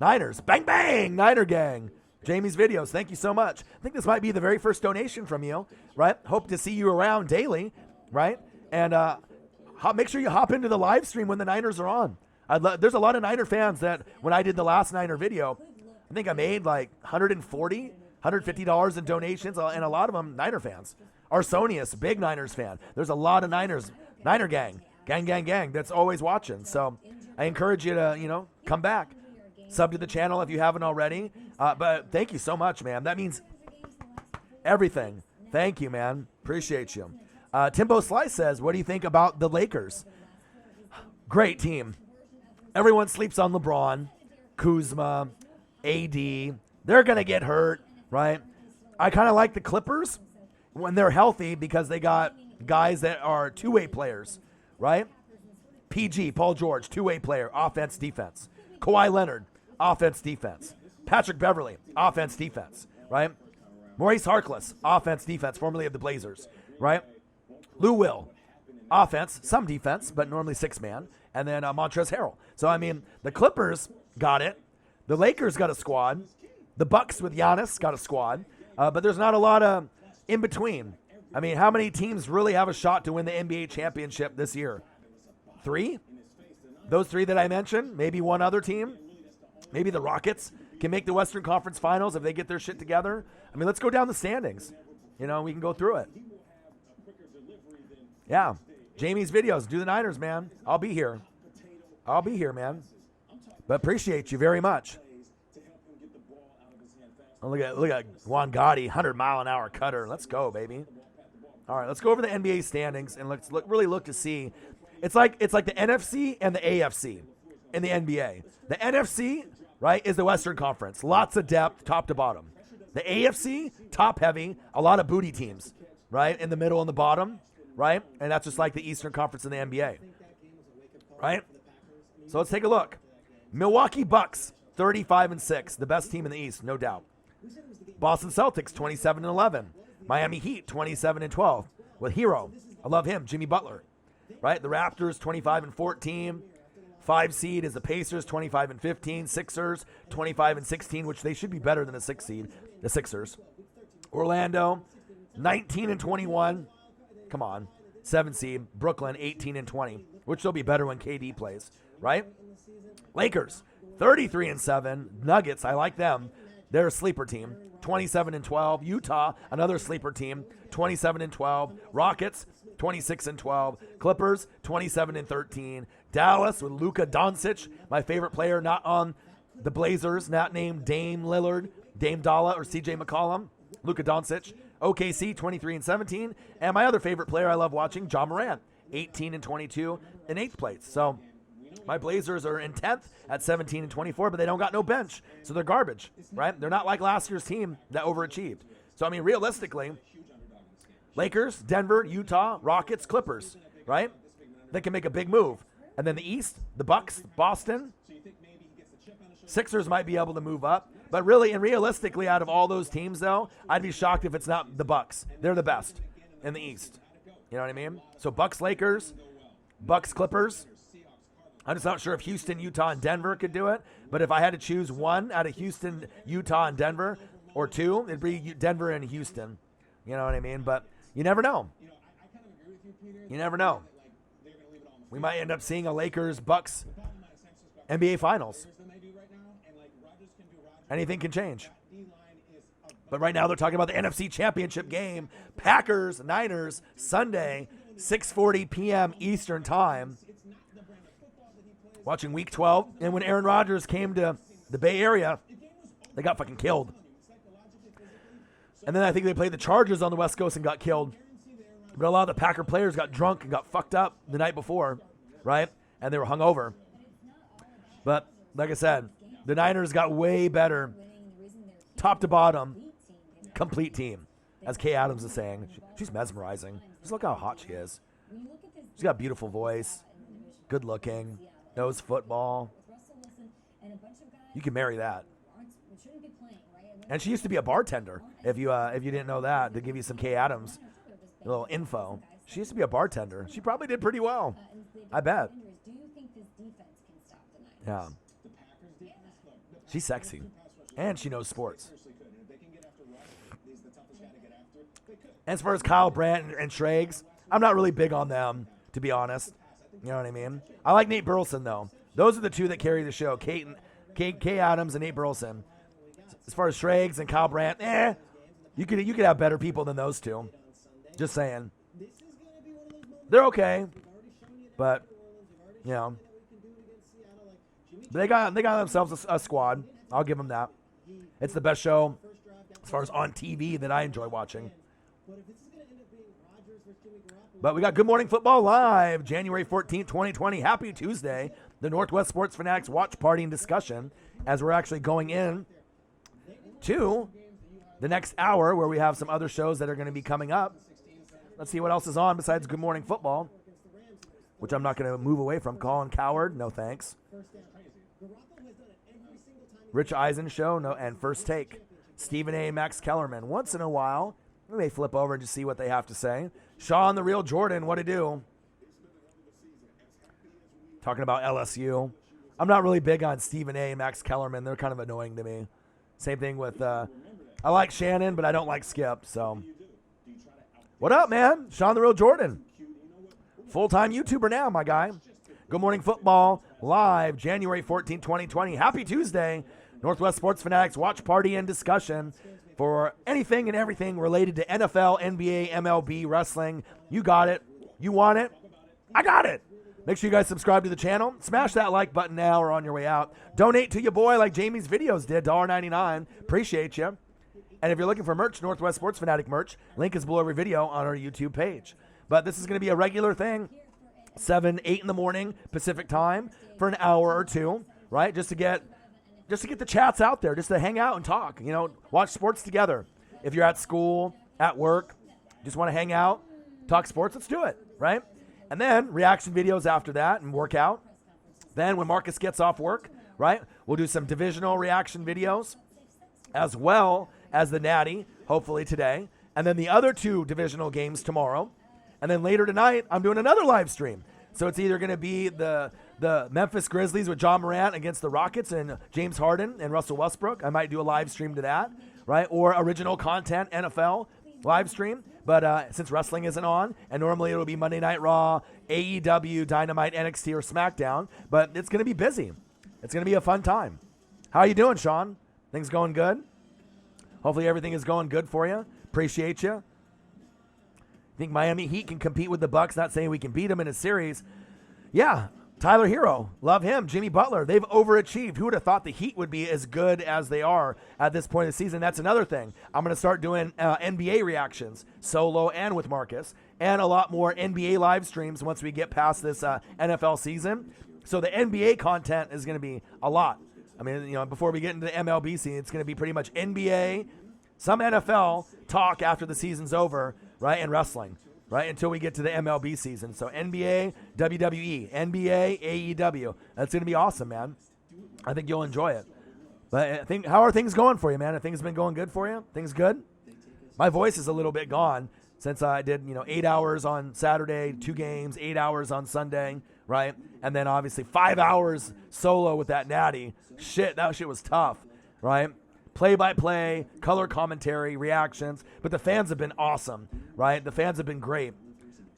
Niners, bang, bang, Niner gang. Jamie's videos, thank you so much. I think this might be the very first donation from you, right? Hope to see you around daily, right? And make sure you hop into the live stream when the Niners are on. There's a lot of Niner fans that when I did the last Niner video, I think I made $140, $150 in donations, and a lot of them Niner fans. Arsonius, big Niners fan. There's a lot of Niner gang, that's always watching. So I encourage you to, come back. Sub to the channel if you haven't already. But thank you so much, man. That means everything. Thank you, man. Appreciate you. Timbo Slice says, what do you think about the Lakers? Great team. Everyone sleeps on LeBron, Kuzma, AD. They're going to get hurt, right? I kind of like the Clippers when they're healthy because they got guys that are two-way players, right? PG, Paul George, two-way player, offense, defense. Kawhi Leonard, offense, defense. Patrick Beverly, offense, defense, right? Maurice Harkless, offense, defense, formerly of the Blazers, right? Lou Will, offense, some defense, but normally six-man. And then Montrezl Harrell. So, I mean, the Clippers got it. The Lakers got a squad. The Bucs with Giannis got a squad. But there's not a lot of in between. I mean, how many teams really have a shot to win the NBA championship this year? 3? Those 3 that I mentioned, maybe one other team. Maybe the Rockets can make the Western Conference Finals if they get their shit together. I mean, let's go down the standings. You know, we can go through it. Yeah. Jamie's videos. Do the Niners, man. I'll be here. I'll be here, man. But appreciate you very much. Oh, look at Juan Gotti, 100-mile-an-hour cutter. Let's go, baby. All right, let's go over the NBA standings and let's really look to see. It's like the NFC and the AFC in the NBA. The NFC, right, is the Western Conference. Lots of depth, top to bottom. The AFC, top heavy, a lot of booty teams, right, in the middle and the bottom, right? And that's just like the Eastern Conference in the NBA, right? So let's take a look. Milwaukee Bucks, 35-6, the best team in the East, no doubt. Boston Celtics, 27-11. Miami Heat, 27-12, with Hero. I love him, Jimmy Butler, right? The Raptors, 25-14. 5 seed is the Pacers, 25-15. Sixers, 25-16, which they should be better than the 6 seed, the Sixers. Orlando, 19-21. Come on. 7 seed. Brooklyn, 18-20, which they'll be better when KD plays, right? Lakers, 33-7. Nuggets, I like them. They're a sleeper team, 27-12. Utah, another sleeper team, 27-12. Rockets, 26-12. Clippers, 27-13. Dallas with Luka Doncic, my favorite player, not on the Blazers, not named Dame Lillard, Dame Dalla, or CJ McCollum. Luka Doncic. OKC, 23-17. And my other favorite player I love watching, Ja Morant, 18-22 in 8th place. So my Blazers are in 10th at 17-24, but they don't got no bench, so they're garbage, right? They're not like last year's team that overachieved. So, I mean, realistically, Lakers, Denver, Utah, Rockets, Clippers, right? They can make a big move. And then the East, the Bucks, Boston, Sixers might be able to move up. But really and realistically, out of all those teams, though, I'd be shocked if it's not the Bucks. They're the best in the East. You know what I mean? So Bucks, Lakers, Bucks, Clippers. I'm just not sure if Houston, Utah, and Denver could do it. But if I had to choose one out of Houston, Utah, and Denver, or 2, it'd be Denver and Houston. You know what I mean? But you never know. You never know. We might end up seeing a Lakers-Bucks NBA Finals. Anything can change. But right now they're talking about the NFC Championship game. Packers, Niners, Sunday, 6:40 p.m. Eastern Time. Watching Week 12. And when Aaron Rodgers came to the Bay Area, they got fucking killed. And then I think they played the Chargers on the West Coast and got killed. But a lot of the Packer players got drunk and got fucked up the night before, right? And they were hungover. But like I said, the Niners got way better, top to bottom, complete team, as Kay Adams is saying. She's mesmerizing. Just look how hot she is. She's got a beautiful voice, good looking, knows football. You can marry that. And she used to be a bartender. If you didn't know that, to give you some Kay Adams a little info. She used to be a bartender. She probably did pretty well. I bet. Yeah. She's sexy. And she knows sports. As far as Kyle Brandt and Schrags, I'm not really big on them, to be honest. You know what I mean? I like Nate Burleson, though. Those are the 2 that carry the show, Kay Adams and Nate Burleson. As far as Schrags and Kyle Brandt, you could have better people than those 2. Just saying. They're okay. But, you know. They got themselves a squad. I'll give them that. It's the best show as far as on TV that I enjoy watching. But we got Good Morning Football live, January 14th, 2020. Happy Tuesday. The Northwest Sports Fanatics watch party and discussion as we're actually going in to the next hour where we have some other shows that are going to be coming up. Let's see what else is on besides Good Morning Football, which I'm not going to move away from. Colin Coward, no thanks. Rich Eisen Show, and First Take. Stephen A. Max Kellerman. Once in a while, we may flip over and just see what they have to say. Sean the Real Jordan, what to do? Talking about LSU. I'm not really big on Stephen A. and Max Kellerman. They're kind of annoying to me. Same thing with, I like Shannon, but I don't like Skip. So, what up, man? Sean the Real Jordan. Full-time YouTuber now, my guy. Good Morning Football, live January 14, 2020. Happy Tuesday. Northwest Sports Fanatics watch party and discussion for anything and everything related to NFL, NBA, MLB, wrestling. You got it. You want it. I got it. Make sure you guys subscribe to the channel. Smash that like button now or on your way out. Donate to your boy like Jamie's videos did, $1.99. Appreciate you. And if you're looking for merch, Northwest Sports Fanatic merch, link is below every video on our YouTube page. But this is going to be a regular thing, 7, 8 in the morning Pacific time for an hour or two, right? Just to get the chats out there, just to hang out and talk, watch sports together. If you're at school, at work, just want to hang out, talk sports, let's do it, right? And then reaction videos after that and workout. Then when Marcus gets off work, right, we'll do some divisional reaction videos as well as the Natty, hopefully today. And then the other 2 divisional games tomorrow. And then later tonight, I'm doing another live stream. So it's either going to be the Memphis Grizzlies with John Morant against the Rockets and James Harden and Russell Westbrook. I might do a live stream to that, right? Or original content NFL live stream. But since wrestling isn't on, and normally it'll be Monday Night Raw, AEW, Dynamite, NXT, or SmackDown. But it's going to be busy. It's going to be a fun time. How you doing, Sean? Things going good? Hopefully everything is going good for you. Appreciate you. Think Miami Heat can compete with the Bucs? Not saying we can beat them in a series. Yeah, Tyler Hero, love him. Jimmy Butler, they've overachieved. Who would have thought the Heat would be as good as they are at this point of the season? That's another thing. I'm going to start doing NBA reactions, solo and with Marcus, and a lot more NBA live streams once we get past this NFL season. So the NBA content is going to be a lot. I mean, before we get into the MLB season, it's going to be pretty much NBA, some NFL talk after the season's over, right, and wrestling, right, until we get to the MLB season. So NBA, WWE, NBA, AEW. That's going to be awesome, man. I think you'll enjoy it. But how are things going for you, man? Have things been going good for you? Things good? My voice is a little bit gone since I did, 8 hours on Saturday, 2 games, 8 hours on Sunday, right? And then obviously 5 hours solo with that Natty. Shit, that shit was tough, right? Play-by-play, color commentary, reactions. But the fans have been awesome, right? The fans have been great.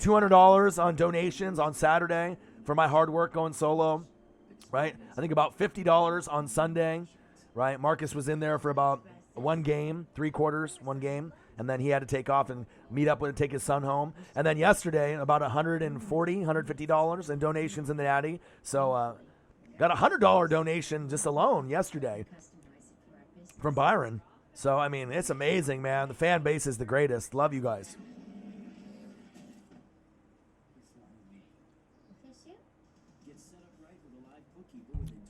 $200 on donations on Saturday for my hard work going solo, right? I think about $50 on Sunday, right? Marcus was in there for about 1 game, 3 quarters, 1 game, and then he had to take off and meet up with and take his son home. And then yesterday, about $140, $150 in donations in the Natty. So got a $100 donation just alone yesterday from Byron. So, I mean, it's amazing, man. The fan base is the greatest. Love you guys.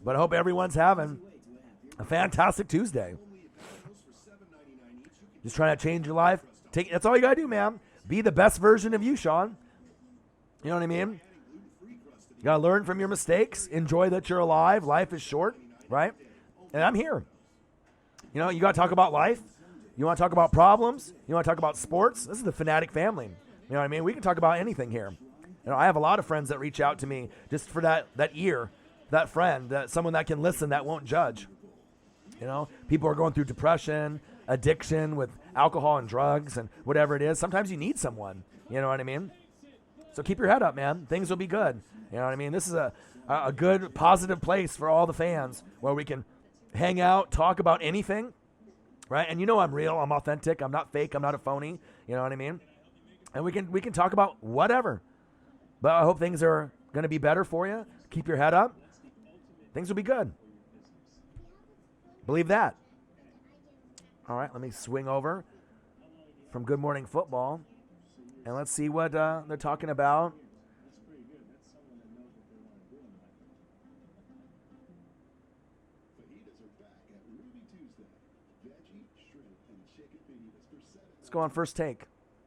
But I hope everyone's having a fantastic Tuesday. Just trying to change your life. That's all you got to do, man. Be the best version of you, Sean. You know what I mean? You got to learn from your mistakes. Enjoy that you're alive. Life is short, right? And I'm here. You got to talk about life. You want to talk about problems. You want to talk about sports. This is the Fanatic family. You know what I mean? We can talk about anything here. I have a lot of friends that reach out to me just for that ear, that friend, someone that can listen, that won't judge. People are going through depression, addiction with alcohol and drugs and whatever it is. Sometimes you need someone. You know what I mean? So keep your head up, man. Things will be good. You know what I mean? This is a good, positive place for all the fans where we can hang out, talk about anything, right? And I'm real, I'm authentic, I'm not fake, I'm not a phony, you know what I mean? And we can talk about whatever. But I hope things are going to be better for you. Keep your head up. Things will be good. Believe that. All right, let me swing over from Good Morning Football, and let's see what they're talking about. Let's go on First Take.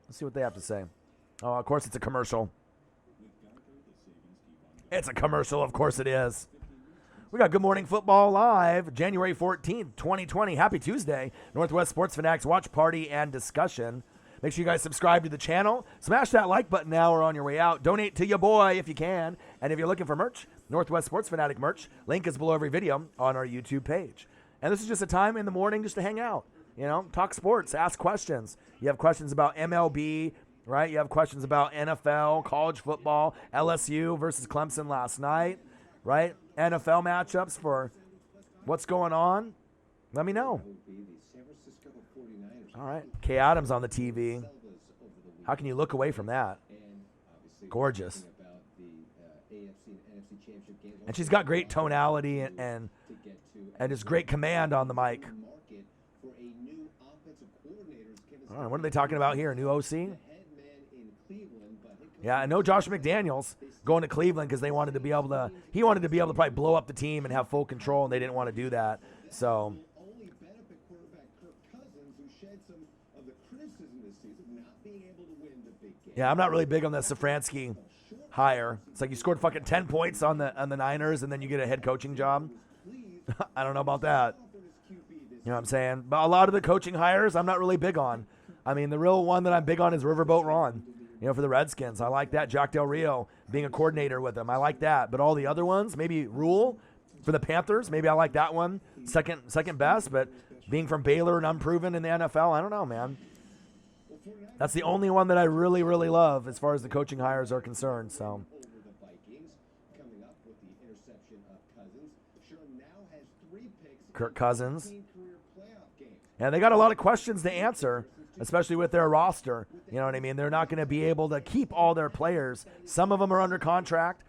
Let's see what they have to say. Oh, of course it's a commercial. It's a commercial. Of course it is. We got Good Morning Football live, January 14th, 2020. Happy Tuesday. Northwest Sports Fanatics watch party and discussion. Make sure you guys subscribe to the channel. Smash that like button now or on your way out. Donate to your boy if you can. And if you're looking for merch, Northwest Sports Fanatic merch, link is below every video on our YouTube page. And this is just a time in the morning just to hang out. You know, talk sports, ask questions. You have questions about MLB, right? You have questions about NFL, college football, LSU versus Clemson last night, right? NFL matchups for what's going on. Let me know. All right. Kay Adams on the TV. How can you look away from that? Gorgeous. And she's got great tonality and just great command on the mic. All right, what are they talking about here? New OC? Yeah, I know Josh McDaniels going to Cleveland because he wanted to be able to probably blow up the team and have full control, and they didn't want to do that. So yeah, I'm not really big on the Safransky hire. It's like you scored fucking 10 points on the Niners and then you get a head coaching job. I don't know about that. You know what I'm saying? But a lot of the coaching hires I'm not really big on. I mean, the real one that I'm big on is Riverboat Ron, you know, for the Redskins. I like that. Jack Del Rio being a coordinator with them. I like that. But all the other ones, maybe Rule for the Panthers, maybe I like that one. Second best, but being from Baylor and unproven in the NFL, I don't know, man. That's the only one that I really, really love as far as the coaching hires are concerned. So, Kirk Cousins. Yeah, they got a lot of questions to answer, especially with their roster. You know what I mean? They're not going to be able to keep all their players. Some of them are under contract.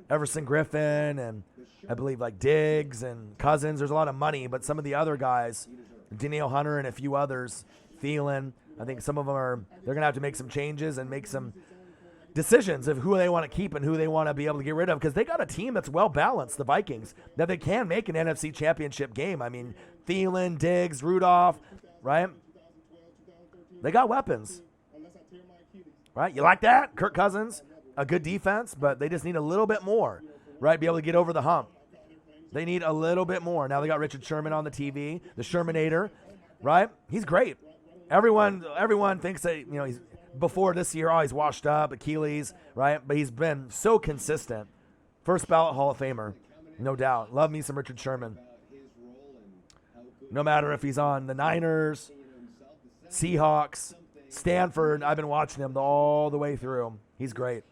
Everson Griffin and I believe like Diggs and Cousins. There's a lot of money, but some of the other guys, Danielle Hunter and a few others, Thielen, I think some of them they're going to have to make some changes and make some decisions of who they want to keep and who they want to be able to get rid of, because they got a team that's well balanced, the Vikings, that they can make an NFC championship game. I mean, Thielen, Diggs, Rudolph, right? They got weapons, right? You like that? Kirk Cousins, a good defense, but they just need a little bit more, right? Be able to get over the hump. They need a little bit more. Now they got Richard Sherman on the TV, the Shermanator, right? He's great. Everyone thinks that, you know, he's before this year, he's washed up, Achilles, right? But he's been so consistent. First ballot Hall of Famer, no doubt. Love me some Richard Sherman. No matter if he's on the Niners, Seahawks, Stanford, I've been watching him all the way through. He's great.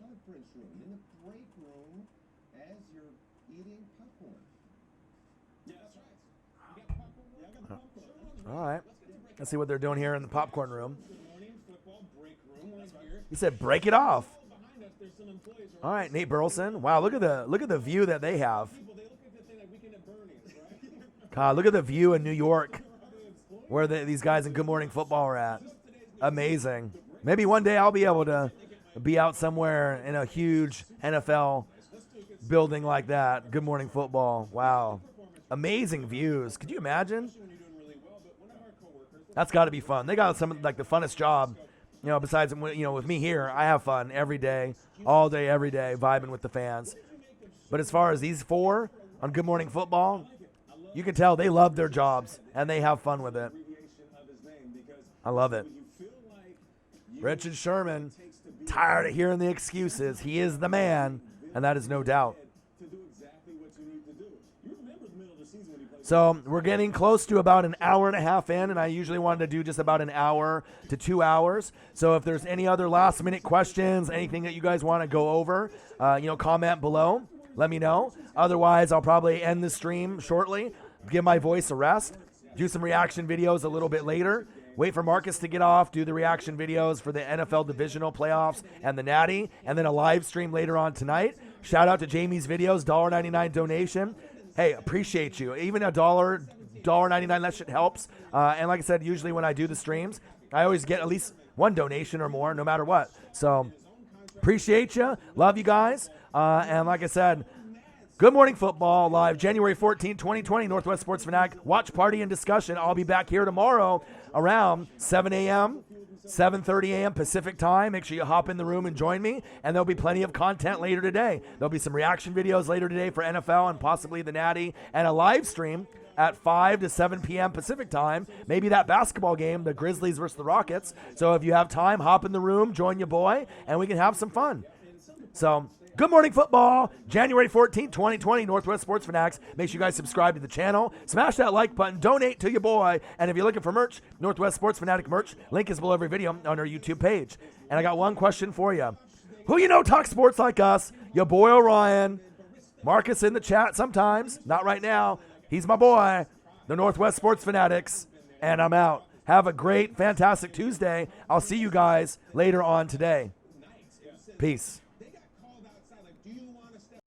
All right. Let's see what they're doing here in the popcorn room. He said, "Break it off." All right, Nate Burleson. Wow, look at the view that they have. God, look at the view in New York, where these guys in Good Morning Football are at. Amazing. Maybe one day I'll be able to be out somewhere in a huge NFL building like that. Good Morning Football. Wow, amazing views. Could you imagine? That's got to be fun. They got some like the funnest job. You know, besides, you know, with me here, I have fun every day, all day, every day, vibing with the fans. But as far as these four on Good Morning Football, you can tell they love their jobs, and they have fun with it. I love it. Richard Sherman, tired of hearing the excuses. He is the man, and that is no doubt. So we're getting close to about an hour and a half in, and I usually wanted to do just about an hour to 2 hours. So if there's any other last-minute questions, anything that you guys want to go over, comment below. Let me know. Otherwise, I'll probably end the stream shortly, give my voice a rest, do some reaction videos a little bit later, wait for Marcus to get off, do the reaction videos for the NFL divisional playoffs and the Natty, and then a live stream later on tonight. Shout out to Jamie's videos, $1.99 donation. Hey, appreciate you. Even $1.99, that shit helps. And like I said, usually when I do the streams, I always get at least one donation or more, no matter what. So appreciate you. Love you guys. And like I said, Good Morning Football live January 14, 2020, Northwest Sports Fanatic. Watch party and discussion. I'll be back here tomorrow around 7 a.m. 7:30 a.m. Pacific time. Make sure you hop in the room and join me. And there'll be plenty of content later today. There'll be some reaction videos later today for NFL and possibly the Natty, and a live stream at 5 to 7 p.m. Pacific time. Maybe that basketball game, the Grizzlies versus the Rockets. So if you have time, hop in the room, join your boy, and we can have some fun. So, good morning, football. January 14th, 2020, Northwest Sports Fanatics. Make sure you guys subscribe to the channel. Smash that like button. Donate to your boy. And if you're looking for merch, Northwest Sports Fanatic merch, link is below every video on our YouTube page. And I got one question for you. Who you know talks sports like us? Your boy Orion. Marcus in the chat sometimes. Not right now. He's my boy, the Northwest Sports Fanatics. And I'm out. Have a great, fantastic Tuesday. I'll see you guys later on today. Peace.